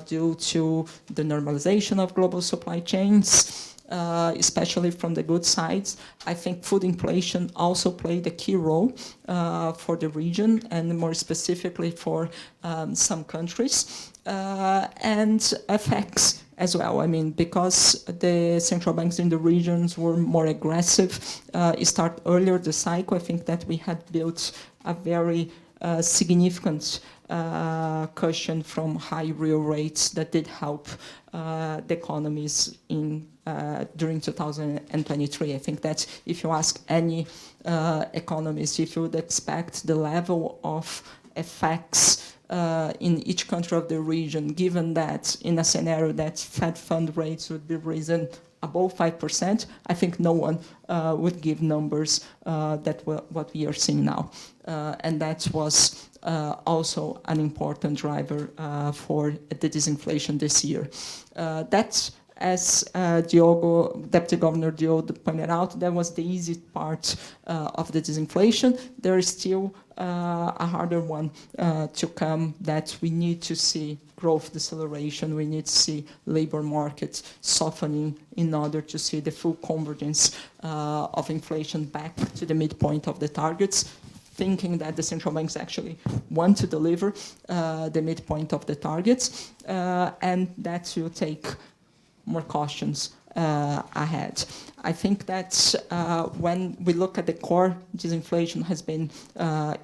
due to the normalization of global supply chains, especially from the goods sides. I think food inflation also played a key role for the region, and more specifically for some countries, and FX as well. Because the central banks in the regions were more aggressive, start earlier the cycle. I think that we had built a very significant cushion from high real rates that did help the economies during 2023. I think that if you ask any economist if you would expect the level of effects in each country of the region, given that in a scenario that Fed fund rates would be risen above 5%, I think no one would give numbers that what we are seeing now. And that was also an important driver for the disinflation this year. That's, as Deputy Governor Diogo pointed out, that was the easy part of the disinflation. There is still a harder one to come, that we need to see growth deceleration, we need to see labor markets softening in order to see the full convergence of inflation back to the midpoint of the targets, thinking that the central banks actually want to deliver the midpoint of the targets, and that will take more cautions ahead. I think that when we look at the core, disinflation has been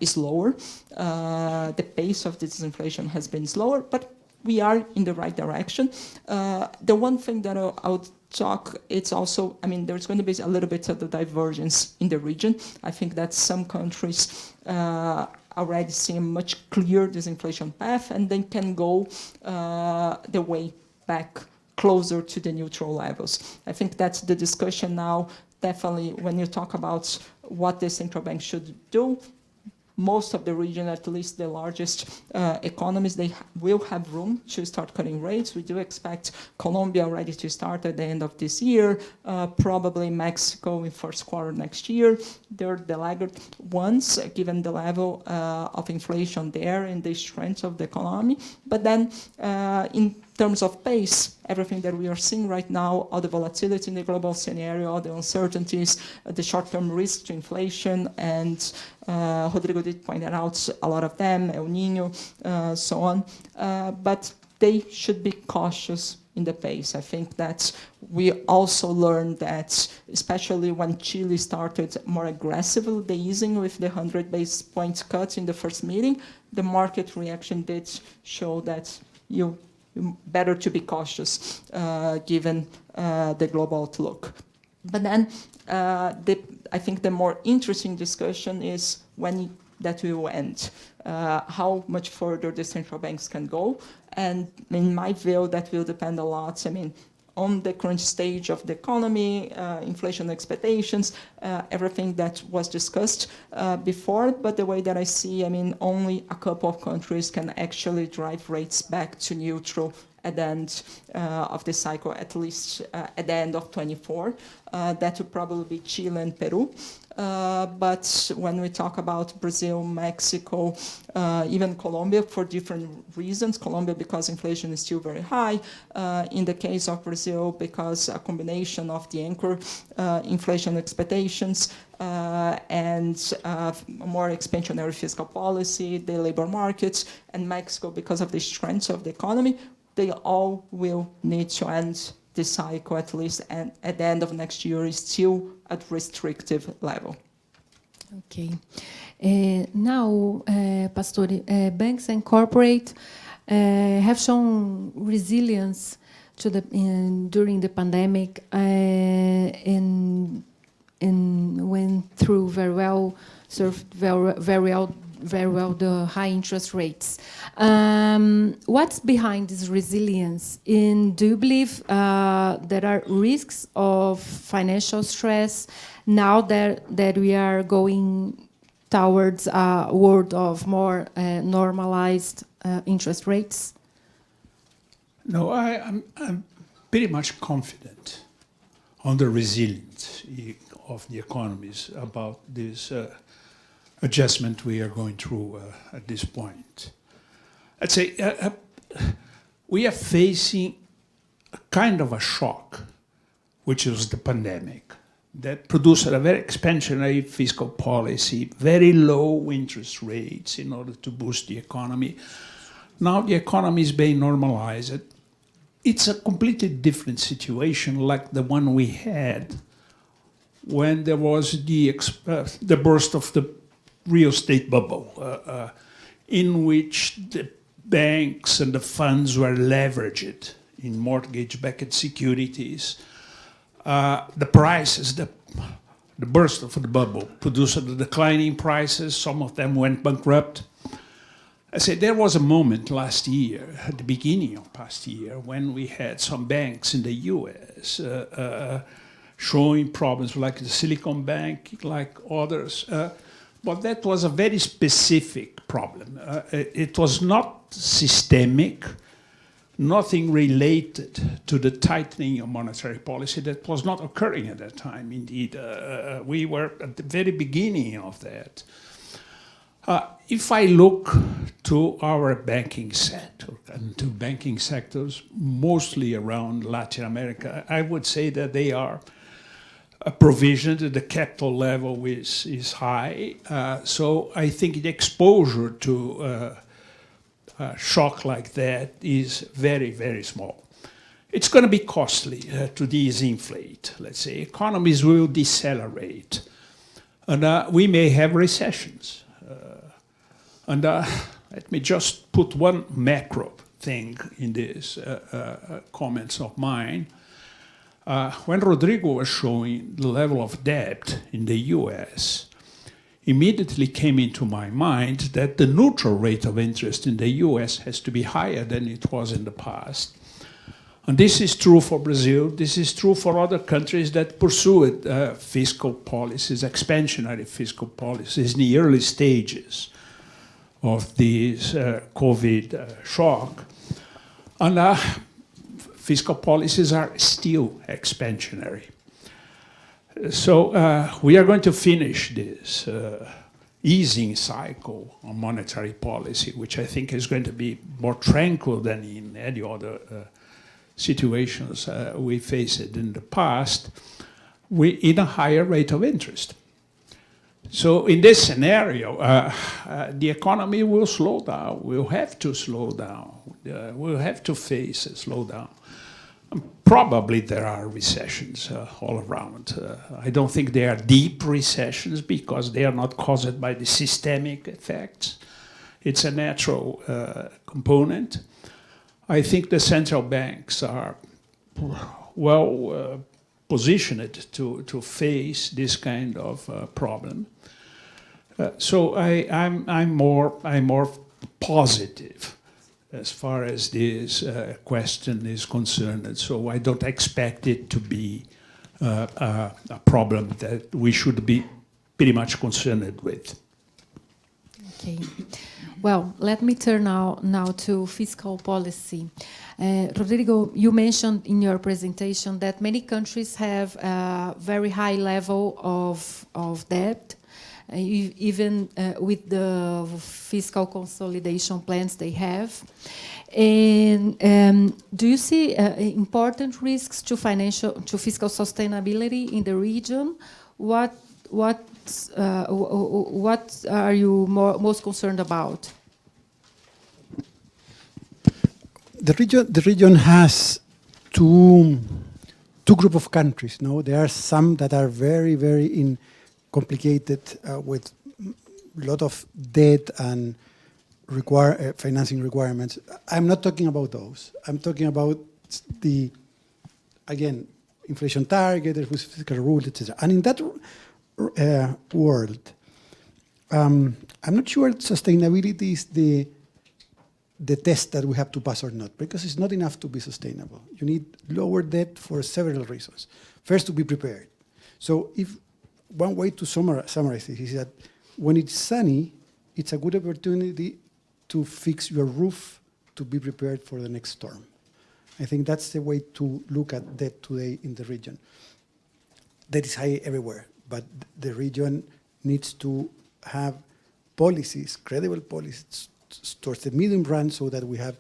slower. The pace of the disinflation has been slower, but we are in the right direction. The one thing that I would talk, it's also, I mean, there's going to be a little bit of the divergence in the region. I think that some countries already see a much clearer disinflation path, and they can go the way back closer to the neutral levels. I think that's the discussion now. Definitely, when you talk about what the central bank should do, most of the region, at least the largest economies, they will have room to start cutting rates. We do expect Colombia already to start at the end of this year, probably Mexico in first quarter next year. They're the laggard ones, given the level of inflation there and the strength of the economy. But then in terms of pace, everything that we are seeing right now, all the volatility in the global scenario, all the uncertainties, the short-term risk to inflation, and Rodrigo did point out a lot of them, El Nino, so on. But they should be cautious in the pace. I think that we also learned that, especially when Chile started more aggressively the easing with the 100 basis points cut in the first meeting, the market reaction did show that you better to be cautious given the global outlook. But then I think the more interesting discussion is when that will end, how much further the central banks can go. And in my view, that will depend a lot, I mean, on the current stage of the economy, inflation expectations, everything that was discussed before. But the way that I see, I mean, only a couple of countries can actually drive rates back to neutral at the end of the cycle, at least at the end of 24. That would probably be Chile and Peru. But when we talk about Brazil, Mexico, even Colombia, for different reasons, Colombia because inflation is still very high, in the case of Brazil because a combination of the anchor inflation expectations and more expansionary fiscal policy, the labor markets, and Mexico because of the strength of the economy, they all will need to end this cycle, at least, and at the end of next year is still at restrictive level. Okay. Now, Pastore, banks and corporate have shown resilience to during the pandemic and went through very well, served very well the high interest rates. What's behind this resilience? And do you believe there are risks of financial stress now that we are going towards a world of more normalized interest rates? No, I'm pretty much confident on the resilience of the economies about this adjustment we are going through at this point. I'd say we are facing a kind of a shock, which is the pandemic, that produced a very expansionary fiscal policy, very low interest rates in order to boost the economy. Now the economy is being normalized. It's a completely different situation like the one we had when there was the burst of the real estate bubble, in which the banks and the funds were leveraged in mortgage-backed securities. The prices, the burst of the bubble produced the declining prices. Some of them went bankrupt. I said there was a moment last year, at the beginning of past year, when we had some banks in the US showing problems, like the Silicon Bank, like others. But that was a very specific problem. It was not systemic, nothing related to the tightening of monetary policy. That was not occurring at that time, indeed. We were at the very beginning of that. If I look to our banking sector and to banking sectors, mostly around Latin America, I would say that they are provisioned, the capital level is high. So I think the exposure to a shock like that is very, very small. It's going to be costly to disinflate, let's say. Economies will decelerate. And we may have recessions. Let me just put one macro thing in these comments of mine. When Rodrigo was showing the level of debt in the US, immediately came into my mind that the neutral rate of interest in the US has to be higher than it was in the past. And this is true for Brazil. This is true for other countries that pursued fiscal policies, expansionary fiscal policies in the early stages of this COVID shock. And fiscal policies are still expansionary. So we are going to finish this easing cycle on monetary policy, which I think is going to be more tranquil than in any other situations we faced in the past, in a higher rate of interest. So in this scenario, the economy will slow down. We'll have to slow down. We'll have to face a slowdown. Probably there are recessions all around. I don't think they are deep recessions because they are not caused by the systemic effects. It's a natural component. I think the central banks are well positioned to face this kind of problem. So I'm more positive as far as this question is concerned. And so I don't expect it to be a problem that we should be pretty much concerned with. Okay. Well, let me turn now to fiscal policy. Rodrigo, you mentioned in your presentation that many countries have a very high level of debt, even with the fiscal consolidation plans they have. And do you see important risks to fiscal sustainability in the region? What are you most concerned about? The region has two groups of countries. No, there are some that are very, very complicated with a lot of debt and financing requirements. I'm not talking about those. I'm talking about inflation target, fiscal rules, etc. And in that world, I'm not sure sustainability is the test that we have to pass or not, because it's not enough to be sustainable. You need lower debt for several reasons. First, to be prepared. So if one way to summarize it is that when it's sunny, it's a good opportunity to fix your roof to be prepared for the next storm. I think that's the way to look at debt today in the region. Debt is high everywhere, but the region needs to have policies, credible policies, towards the medium run so that we have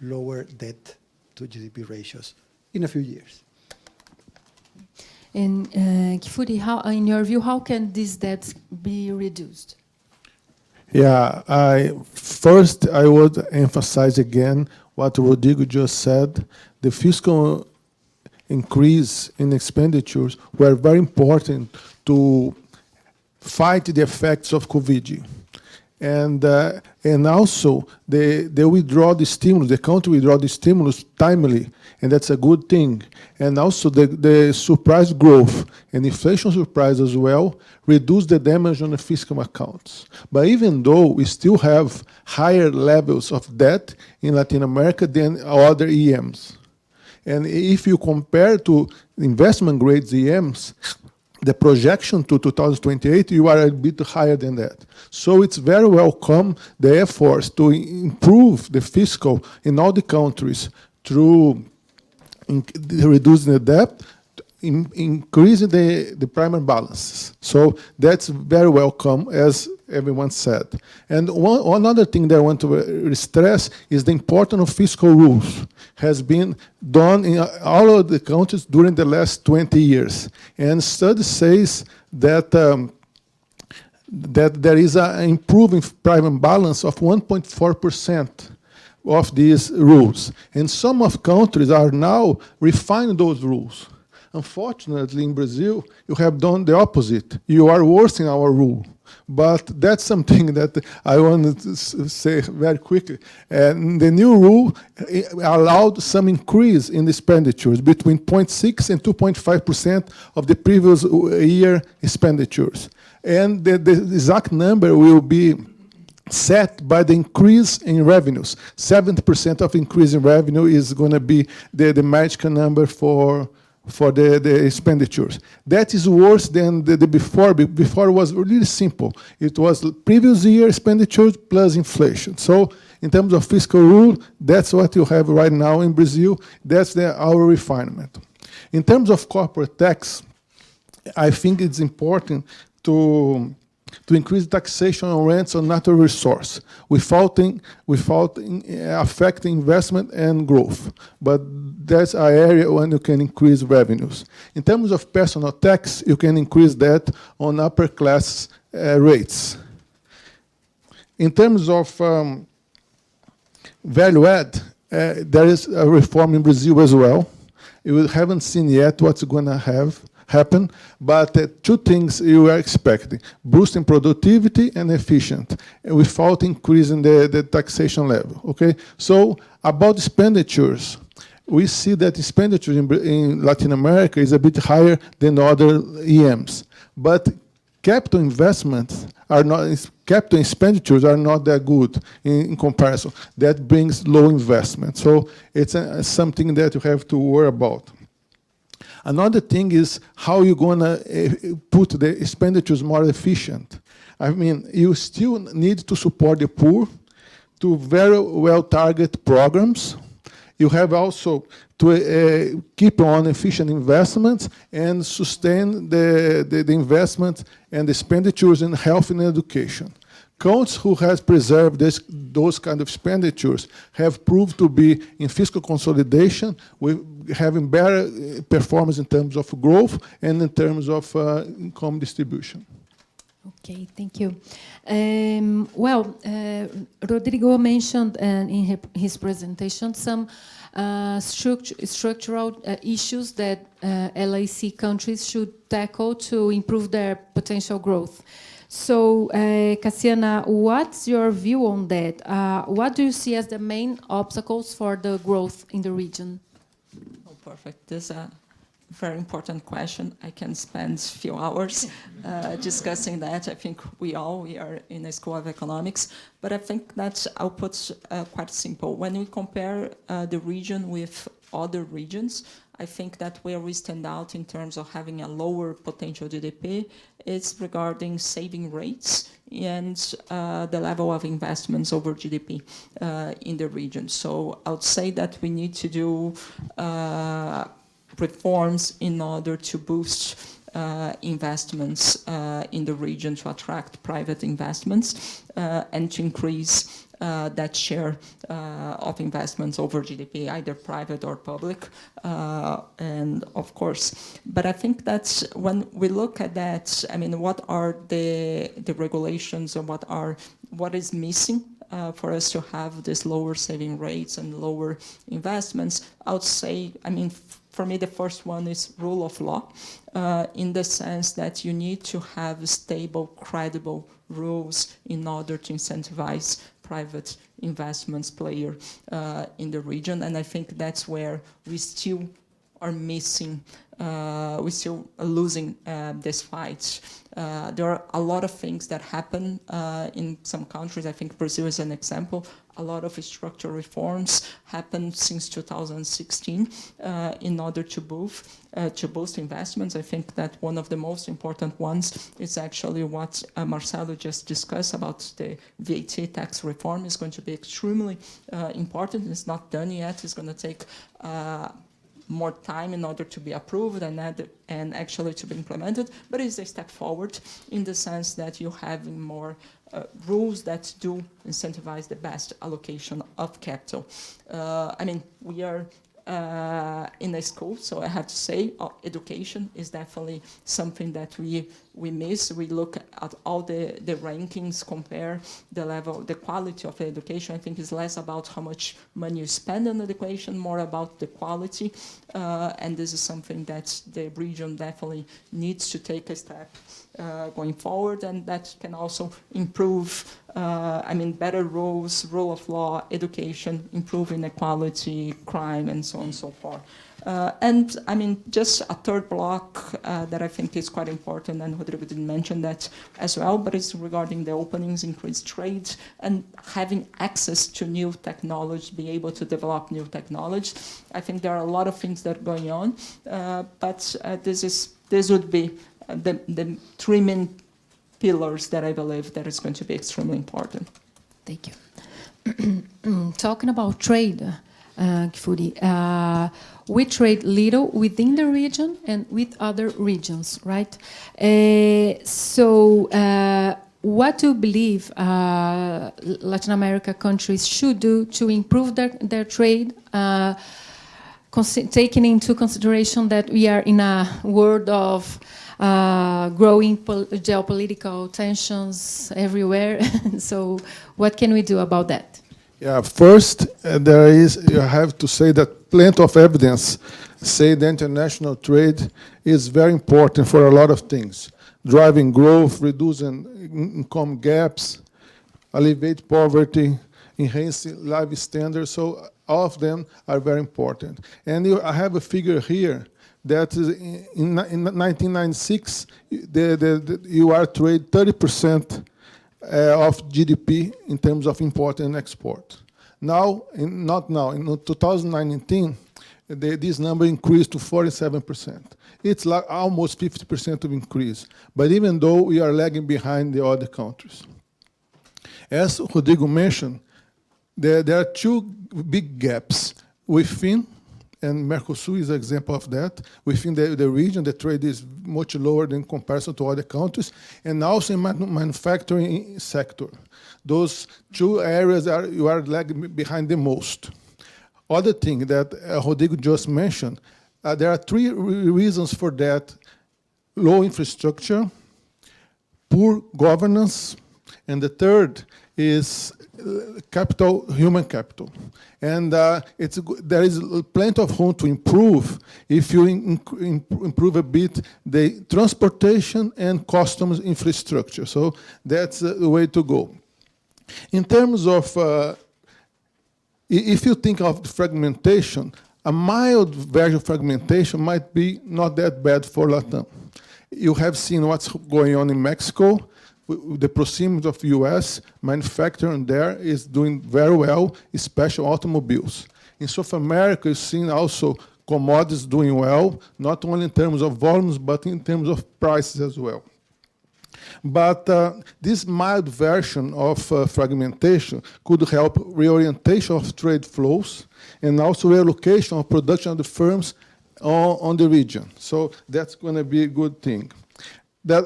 lower debt to GDP ratios in a few years. And Kifuri, in your view, how can these debts be reduced? Yeah, first I would emphasize again what Rodrigo just said. The fiscal increase in expenditures were very important to fight the effects of COVID. And also they withdraw the stimulus, the country withdraw the stimulus timely, and that's a good thing. And also the surprise growth and inflation surprise as well reduce the damage on the fiscal accounts. But even though we still have higher levels of debt in Latin America than other EMs. And if you compare to investment grade EMs, the projection to 2028, you are a bit higher than that. So it's very welcome the efforts to improve the fiscal in all the countries through reducing the debt, increasing the primary balances. So that's very welcome, as everyone said. And one other thing that I want to stress is the importance of fiscal rules has been done in all of the countries during the last 20 years. And study says that that there is an improving prime balance of 1.4% of these rules. And some of countries are now refining those rules. Unfortunately, in Brazil, you have done the opposite. You are worsening our rule. But that's something that I want to say very quickly. And the new rule allowed some increase in expenditures between 0.6 and 2.5% of the previous year expenditures. And the exact number will be set by the increase in revenues. 70% of increase in revenue is going to be the magic number for the expenditures. That is worse than the before. Before was really simple. It was previous year expenditures plus inflation. So in terms of fiscal rule, that's what you have right now in Brazil. That's our refinement. In terms of corporate tax, I think it's important to increase taxation on rents on natural resource without affecting investment and growth. But that's an area when you can increase revenues. In terms of personal tax, you can increase that on upper class rates. In terms of value add, there is a reform in Brazil as well. You haven't seen yet what's going to happen, but two things you are expecting: boosting productivity and efficient, without increasing the taxation level. Okay, so about expenditures, we see that expenditures in Latin America is a bit higher than other EMs, but capital investments are not, capital expenditures are not that good in comparison. That brings low investment. So it's something that you have to worry about. Another thing is how you're going to put the expenditures more efficient. I mean, you still need to support the poor to very well target programs. You have also to keep on efficient investments and sustain the investment and the expenditures in health and education. Countries who has preserved those kind of expenditures have proved to be in fiscal consolidation, with having better performance in terms of growth and in terms of income distribution. Okay, thank you. Rodrigo mentioned in his presentation some structural issues that LAC countries should tackle to improve their potential growth. So, Cassiana, what's your view on that? What do you see as the main obstacles for the growth in the region? Oh, perfect. This is a very important question. I can spend a few hours discussing that. I think we are in a school of economics, but I think that I'll put quite simple. When we compare the region with other regions, I think that where we stand out in terms of having a lower potential GDP is regarding saving rates and the level of investments over GDP in the region. So I would say that we need to do reforms in order to boost investments in the region, to attract private investments and to increase that share of investments over GDP, either private or public, and of course. But I think that when we look at that, I mean, what are the regulations, or what is missing for us to have this lower saving rates and lower investments? I would say, I mean, for me, the first one is rule of law, in the sense that you need to have stable, credible rules in order to incentivize private investments player in the region. And I think that's where we still are missing, we still are losing this fight. There are a lot of things that happen in some countries. I think Brazil is an example. A lot of structural reforms happened since 2016 in order to boost investments. I think that one of the most important ones is actually what Marcelo just discussed about the VAT tax reform. Is going to be extremely important. It's not done yet. It's going to take more time in order to be approved and actually to be implemented, but it's a step forward in the sense that you have more rules that do incentivize the best allocation of capital. I mean, we are in a school, so I have to say education is definitely something that we miss. We look at all the rankings, compare the level, the quality of education. I think it's less about how much money you spend on education, more about the quality, and this is something that the region definitely needs to take a step going forward, and that can also improve, I mean, better rules, rule of law, education, improve inequality, crime, and so on and so forth. And I mean, just a third block that I think is quite important, and Rodrigo didn't mention that as well, but it's regarding the openings, increased trade, and having access to new technology, be able to develop new technology. I think there are a lot of things that are going on, but this would be the three main pillars that I believe that is going to be extremely important. Thank you. Talking about trade, Kifuri, we trade little within the region and with other regions, right? What do you believe Latin America countries should do to improve their trade, taking into consideration that we are in a world of growing geopolitical tensions everywhere? So what can we do about that? Yeah, first, you have to say that plenty of evidence say that international trade is very important for a lot of things. Driving growth, reducing income gaps, alleviate poverty, enhancing life standards. So all of them are very important. And I have a figure here that in 1996, the UR trade 30% of GDP in terms of import and export. Now, not now, in 2019, this number increased to 47%. It's like almost 50% of increase. But even though we are lagging behind the other countries. As Rodrigo mentioned, there are two big gaps within, and Mercosur is an example of that. Within the region, the trade is much lower in comparison to other countries, and also in manufacturing sector. Those two areas you are lagging behind the most. Other thing that Rodrigo just mentioned, there are three reasons for that: low infrastructure, poor governance, and the third is human capital. And there is plenty of room to improve if you improve a bit the transportation and customs infrastructure. So that's the way to go. In terms of, if you think of fragmentation, a mild version of fragmentation might be not that bad for LATAM. You have seen what's going on in Mexico. The proximity of U.S. manufacturing there is doing very well, especially automobiles. In South America, you've seen also commodities doing well, not only in terms of volumes, but in terms of prices as well. But this mild version of fragmentation could help reorientation of trade flows and also reallocation of production of the firms on the region. So that's going to be a good thing.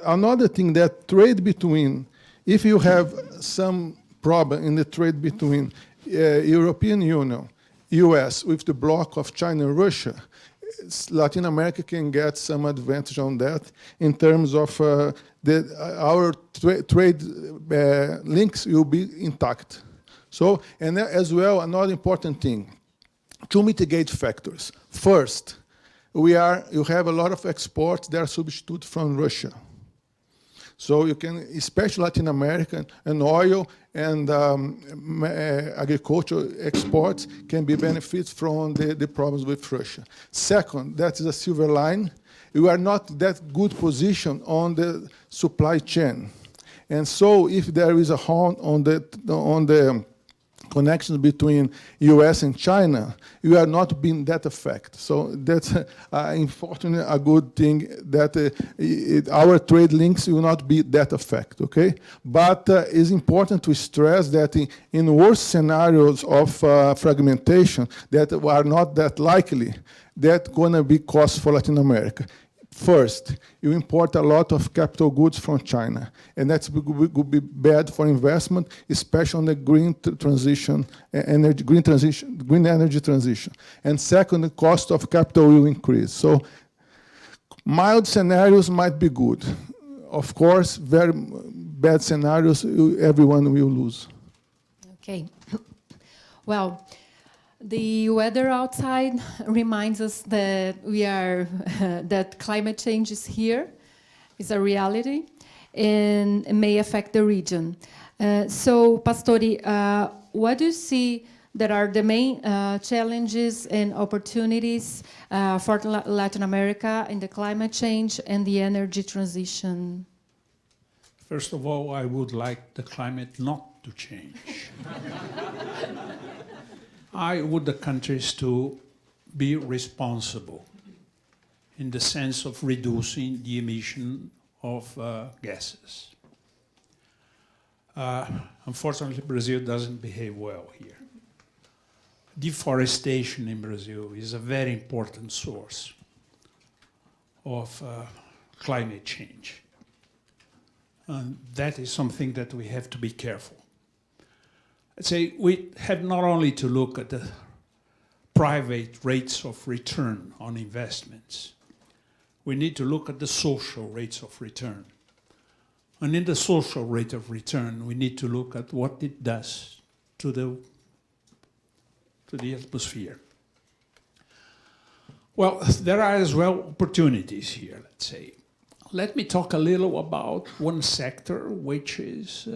Another thing that trade between, if you have some problem in the trade between European Union, US with the bloc of China and Russia, Latin America can get some advantage on that in terms of our trade links will be intact. So, and as well, another important thing, to mitigate factors. First, you have a lot of exports that are substitute from Russia. So you can, especially Latin America, and oil and agricultural exports can be benefits from the problems with Russia. Second, that is a silver line. You are not that good position on the supply chain. And so if there is a harm on the connections between US and China, you are not being that affected. So that's unfortunately a good thing that our trade links will not be that affected, okay? But it's important to stress that in worst scenarios of fragmentation that are not that likely, that's gonna be cost for Latin America. First, you import a lot of capital goods from China, and that would be bad for investment, especially on the green energy transition. And second, the cost of capital will increase. So mild scenarios might be good. Of course, very bad scenarios, everyone will lose. Okay. Well, the weather outside reminds us that that climate change is here, is a reality, and may affect the region. So, Pastori, what do you see that are the main challenges and opportunities for Latin America in the climate change and the energy transition? First of all, I would like the climate not to change. I would the countries to be responsible in the sense of reducing the emission of gases. Unfortunately, Brazil doesn't behave well here. Deforestation in Brazil is a very important source of climate change. And that is something that we have to be careful. I'd say we have not only to look at the private rates of return on investments, we need to look at the social rates of return. And in the social rate of return, we need to look at what it does to the atmosphere. Well, there are as well opportunities here, let's say. Let me talk a little about one sector which is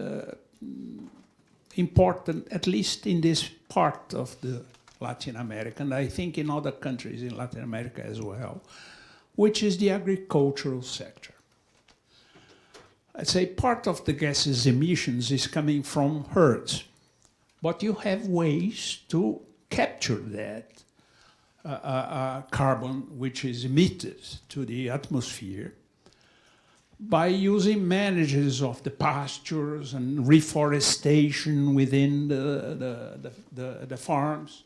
important, at least in this part of the Latin America, and I think in other countries in Latin America as well, which is the agricultural sector. I'd say part of the gases emissions is coming from herds, but you have ways to capture that carbon which is emitted to the atmosphere by using managers of the pastures and reforestation within the farms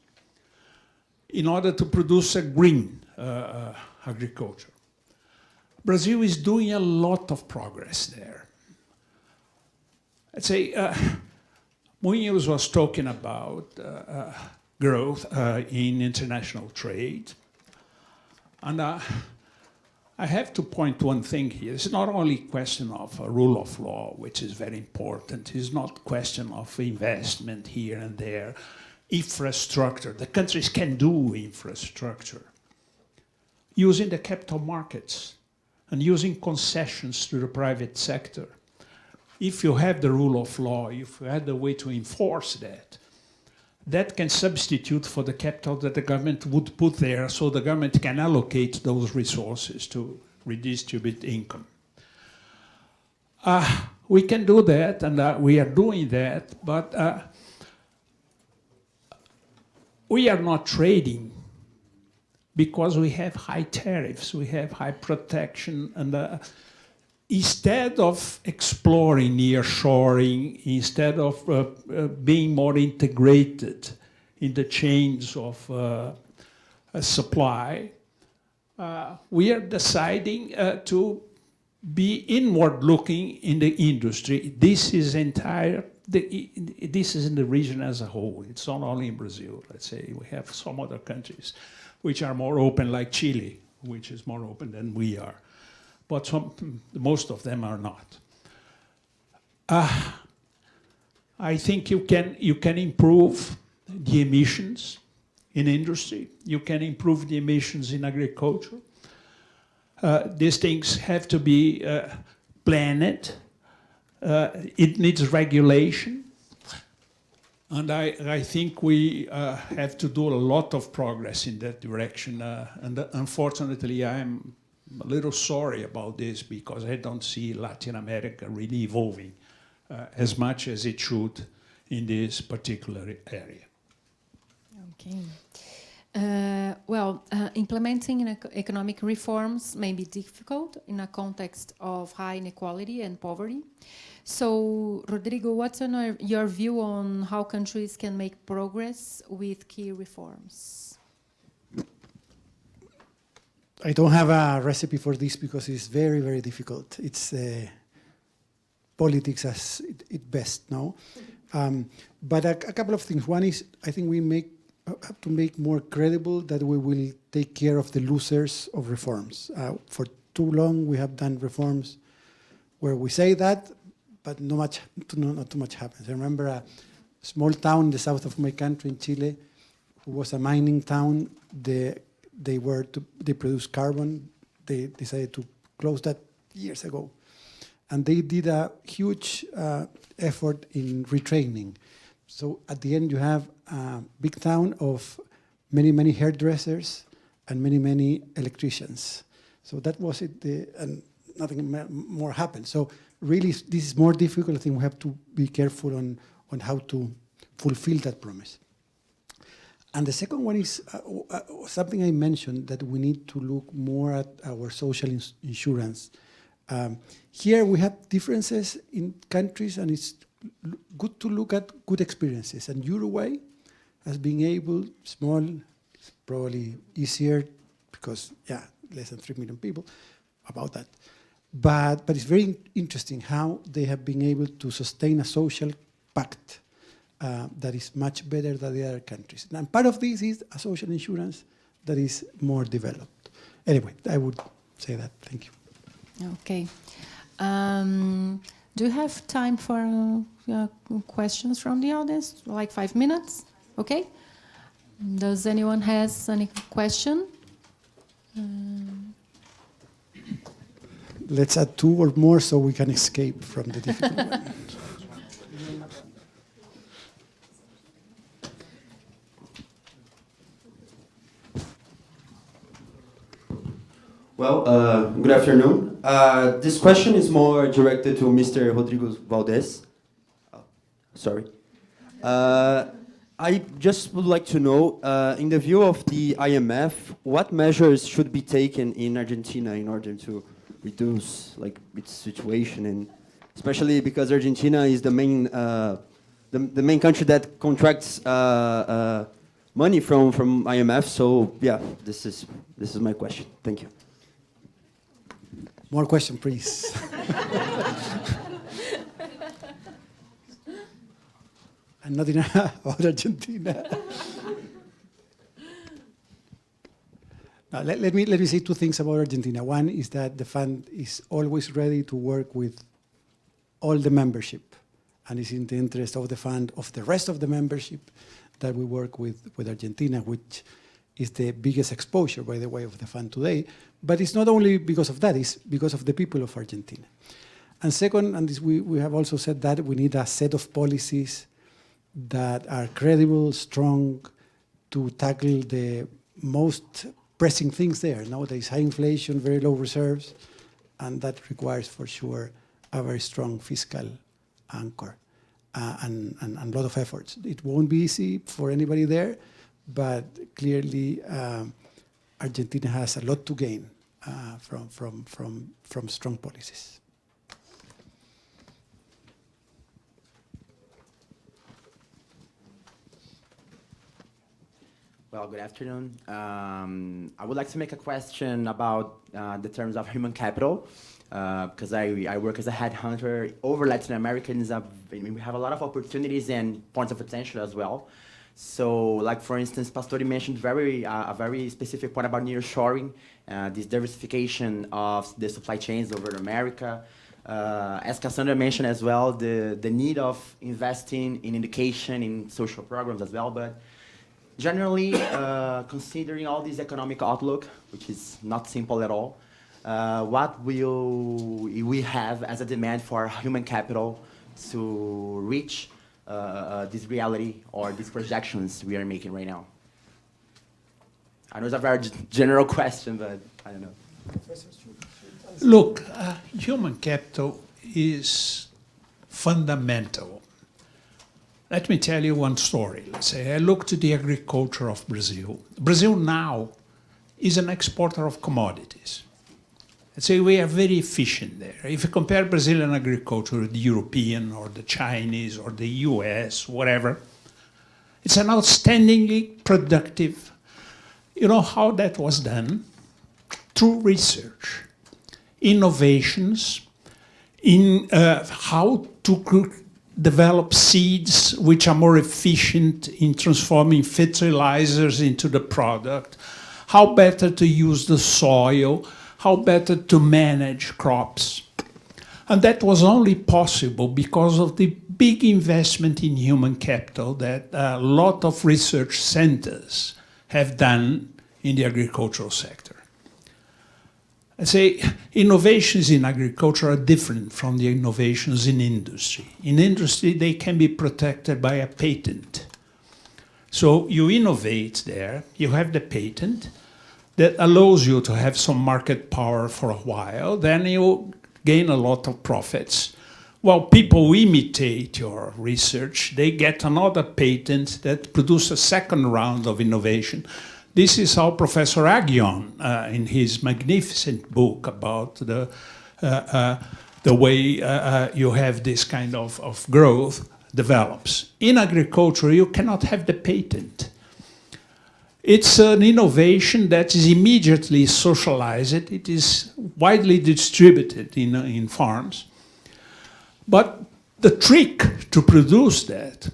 in order to produce a green agriculture. Brazil is doing a lot of progress there. I'd say Munoz was talking about growth in international trade. And I have to point to one thing here. It's not only a question of a rule of law, which is very important. It's not a question of investment here and there. Infrastructure. The countries can do infrastructure. Using the capital markets and using concessions to the private sector. If you have the rule of law, if you have the way to enforce that, that can substitute for the capital that the government would put there, so the government can allocate those resources to redistribute income. We can do that, and we are doing that, but we are not trading because we have high tariffs, we have high protection, and instead of exploring nearshoring, instead of being more integrated in the chains of supply, we are deciding to be inward-looking in the industry. This is this is in the region as a whole. It's not only in Brazil. Let's say we have some other countries which are more open, like Chile, which is more open than we are. But most of them are not. I think you can improve the emissions in industry. You can improve the emissions in agriculture. These things have to be planned. It needs regulation. And I think we have to do a lot of progress in that direction. And unfortunately, I'm a little sorry about this because I don't see Latin America really evolving as much as it should in this particular area. Okay. Implementing economic reforms may be difficult in a context of high inequality and poverty. So, Rodrigo, what's your view on how countries can make progress with key reforms? I don't have a recipe for this because it's very, very difficult. It's politics as it best, no? But a couple of things. One is, I think we have to make more credible that we will take care of the losers of reforms. For too long, we have done reforms where we say that, but not too much happens. I remember a small town in the south of my country, in Chile, who was a mining town. They produced carbon. They decided to close that years ago. And they did a huge effort in retraining. So at the end, you have a big town of many, many hairdressers and many, many electricians. So that was it, and nothing more happened. So really, this is more difficult. I think we have to be careful on how to fulfill that promise. And the second one is something I mentioned, that we need to look more at our social insurance. Here we have differences in countries, and it's good to look at good experiences. And Uruguay has been able, small, it's probably easier because, less than 3 million people, about that. But it's very interesting how they have been able to sustain a social pact that is much better than the other countries. And part of this is a social insurance that is more developed. Anyway, I would say that. Thank you. Okay. Do you have time for questions from the audience? Like 5 minutes? Okay. Does anyone has any question? Let's add 2 or more so we can escape from the difficult one. Well, good afternoon. This question is more directed to Mr. Rodrigo Valdez. Sorry. I just would like to know, in the view of the IMF, what measures should be taken in Argentina in order to reduce its situation, and especially because Argentina is the main country that contracts money from IMF. So yeah, this is my question. Thank you. More question, please. And not enough about Argentina. Now, let me say 2 things about Argentina. One is that the fund is always ready to work with all the membership, and it's in the interest of the fund, of the rest of the membership, that we work with Argentina, which is the biggest exposure, by the way, of the fund today. But it's not only because of that, it's because of the people of Argentina. And second, and this we have also said that we need a set of policies that are credible, strong, to tackle the most pressing things there. Now there is high inflation, very low reserves, and that requires for sure a very strong fiscal anchor and a lot of efforts. It won't be easy for anybody there, but clearly Argentina has a lot to gain from strong policies. Well, good afternoon. I would like to make a question about the terms of human capital, because I work as a headhunter over Latin America. We have a lot of opportunities and points of potential as well. So, like for instance, Pastori mentioned a very specific point about nearshoring, this diversification of the supply chains over America. As Cassandra mentioned as well, the need of investing in education, in social programs as well. But generally, considering all this economic outlook, which is not simple at all, what will we have as a demand for human capital to reach this reality or these projections we are making right now? I know it's a very general question, but I don't know. Look, human capital is fundamental. Let me tell you one story. Let's say I look to the agriculture of Brazil. Brazil now is an exporter of commodities. Let's say we are very efficient there. If you compare Brazilian agriculture with the European or the Chinese or the US, whatever, it's an outstandingly productive. You know how that was done? Through research, innovations, in how to develop seeds which are more efficient in transforming fertilizers into the product, how better to use the soil, how better to manage crops. And that was only possible because of the big investment in human capital that a lot of research centers have done in the agricultural sector. I say innovations in agriculture are different from the innovations in industry. In industry, they can be protected by a patent. So you innovate there, you have the patent that allows you to have some market power for a while, then you gain a lot of profits. While people imitate your research, they get another patent that produces a second round of innovation. This is how Professor Aghion, in his magnificent book about the way you have this kind of growth, develops. In agriculture, you cannot have the patent. It's an innovation that is immediately socialized. It is widely distributed in farms. But the trick to produce that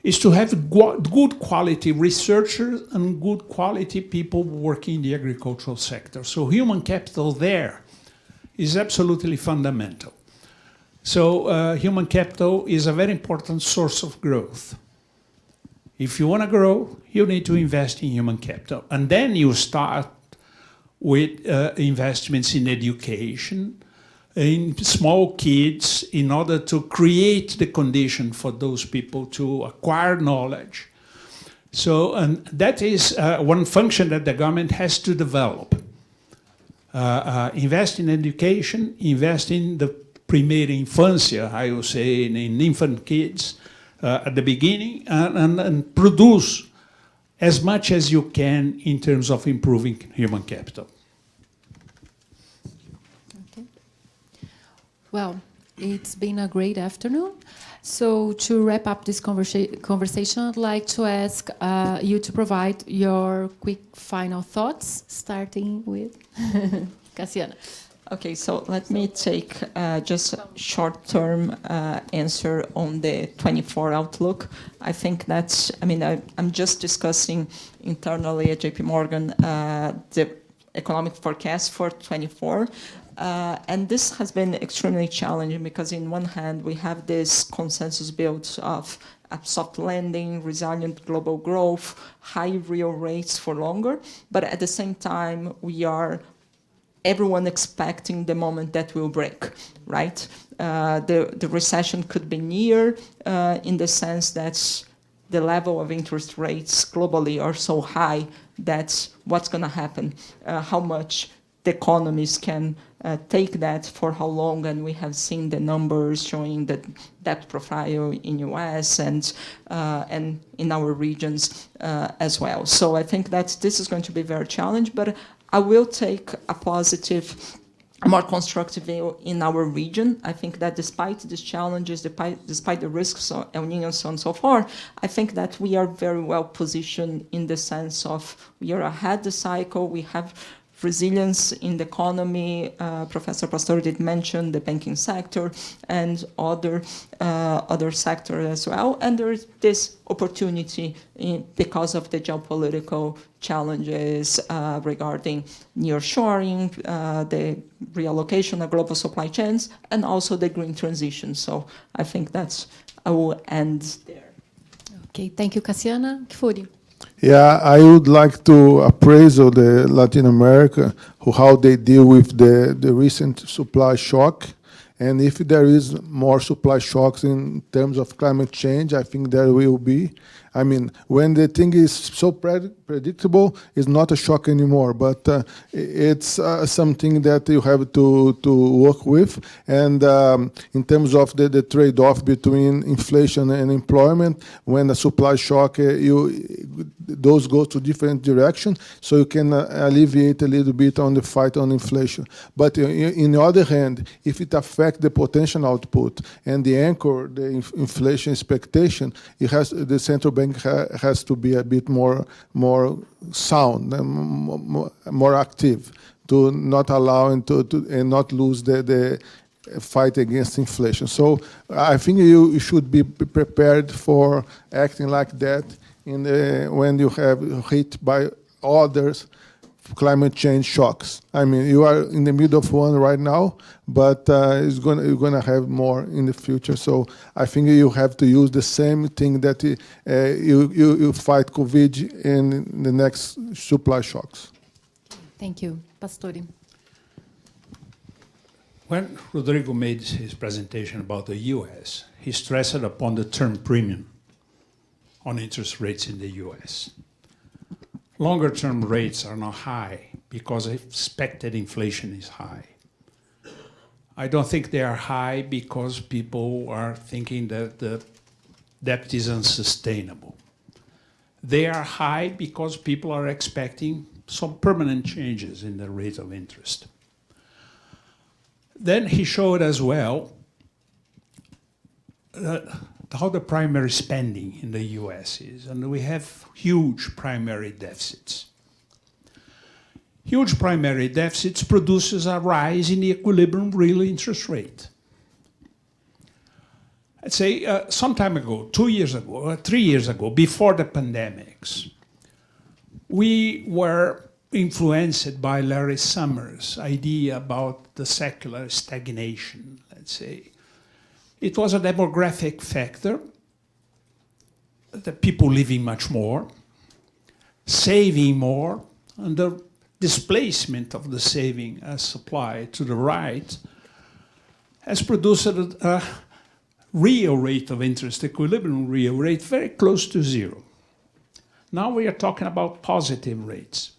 is to have good quality researchers and good quality people working in the agricultural sector. So human capital there is absolutely fundamental. So human capital is a very important source of growth. If you want to grow, you need to invest in human capital. And then you start with investments in education, in small kids, in order to create the condition for those people to acquire knowledge. So, and that is one function that the government has to develop. Invest in education, invest in the primeira infância, I would say, in infant kids at the beginning, and produce as much as you can in terms of improving human capital. Well, it's been a great afternoon. So to wrap up this conversation, I'd like to ask you to provide your quick final thoughts, starting with Cassiana. Okay, so let me take just a short-term answer on the 24 outlook. I think that's, I mean, I'm just discussing internally at JP Morgan the economic forecast for 24. And this has been extremely challenging because in one hand, we have this consensus built of a soft landing, resilient global growth, high real rates for longer. But at the same time, we are everyone expecting the moment that will break, right? The recession could be near in the sense that the level of interest rates globally are so high that what's going to happen, how much the economies can take that for how long, and we have seen the numbers showing the debt profile in US and in our regions as well. So I think that this is going to be very challenging, but I will take a positive, a more constructive view in our region. I think that despite these challenges, despite the risks of El Niño and so on and so forth, I think that we are very well positioned in the sense of we are ahead the cycle, we have resilience in the economy. Professor Pastor did mention the banking sector and other sectors as well. And there is this opportunity because of the geopolitical challenges regarding nearshoring, the reallocation of global supply chains, and also the green transition. So I think I will end there. Okay, thank you, Cassiana. Kifuri. Yeah, I would like to appraise of the Latin America, how they deal with the recent supply shock. And if there is more supply shocks in terms of climate change, I think there will be. I mean, when the thing is so predictable, it's not a shock anymore, but it's something that you have to work with. And in terms of the trade-off between inflation and employment, when the supply shock, those go to different directions, so you can alleviate a little bit on the fight on inflation. But in the other hand, if it affects the potential output and the anchor, the inflation expectation, the central bank has to be a bit more sound, more active, to not allow and not lose the fight against inflation. So I think you should be prepared for acting like that when you have hit by others climate change shocks. I mean, you are in the middle of one right now, but you're going to have more in the future. So I think you have to use the same thing that you fight COVID in the next supply shocks. Thank you. Pastore. When Rodrigo made his presentation about the US, he stressed upon the term premium on interest rates in the US. Longer-term rates are not high because expected inflation is high. I don't think they are high because people are thinking that the debt is unsustainable. They are high because people are expecting some permanent changes in the rate of interest. Then he showed as well how the primary spending in the US is, and we have huge primary deficits. Huge primary deficits produces a rise in the equilibrium real interest rate. I'd say some time ago, 2 years ago, or 3 years ago, before the pandemics, we were influenced by Larry Summers' idea about the secular stagnation, let's say. It was a demographic factor, the people living much more, saving more, and the displacement of the saving as supply to the right has produced a real rate of interest, equilibrium real rate, very close to zero. Now we are talking about positive rates.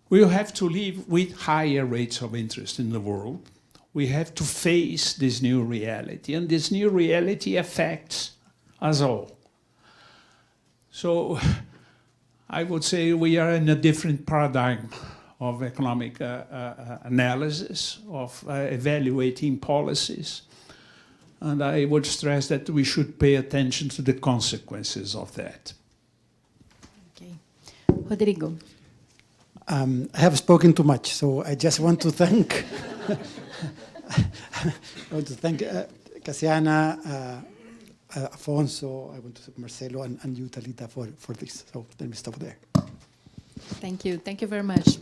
We will have to live with higher rates of interest in the world. We have to face this new reality, and this new reality affects us all. So I would say we are in a different paradigm of economic analysis, of evaluating policies, and I would stress that we should pay attention to the consequences of that. Okay. Rodrigo. I have spoken too much, so I just want to thank Cassiana, Afonso, I want to thank Marcelo, and you, Talita, for this. So let me stop there. Thank you. Thank you very much.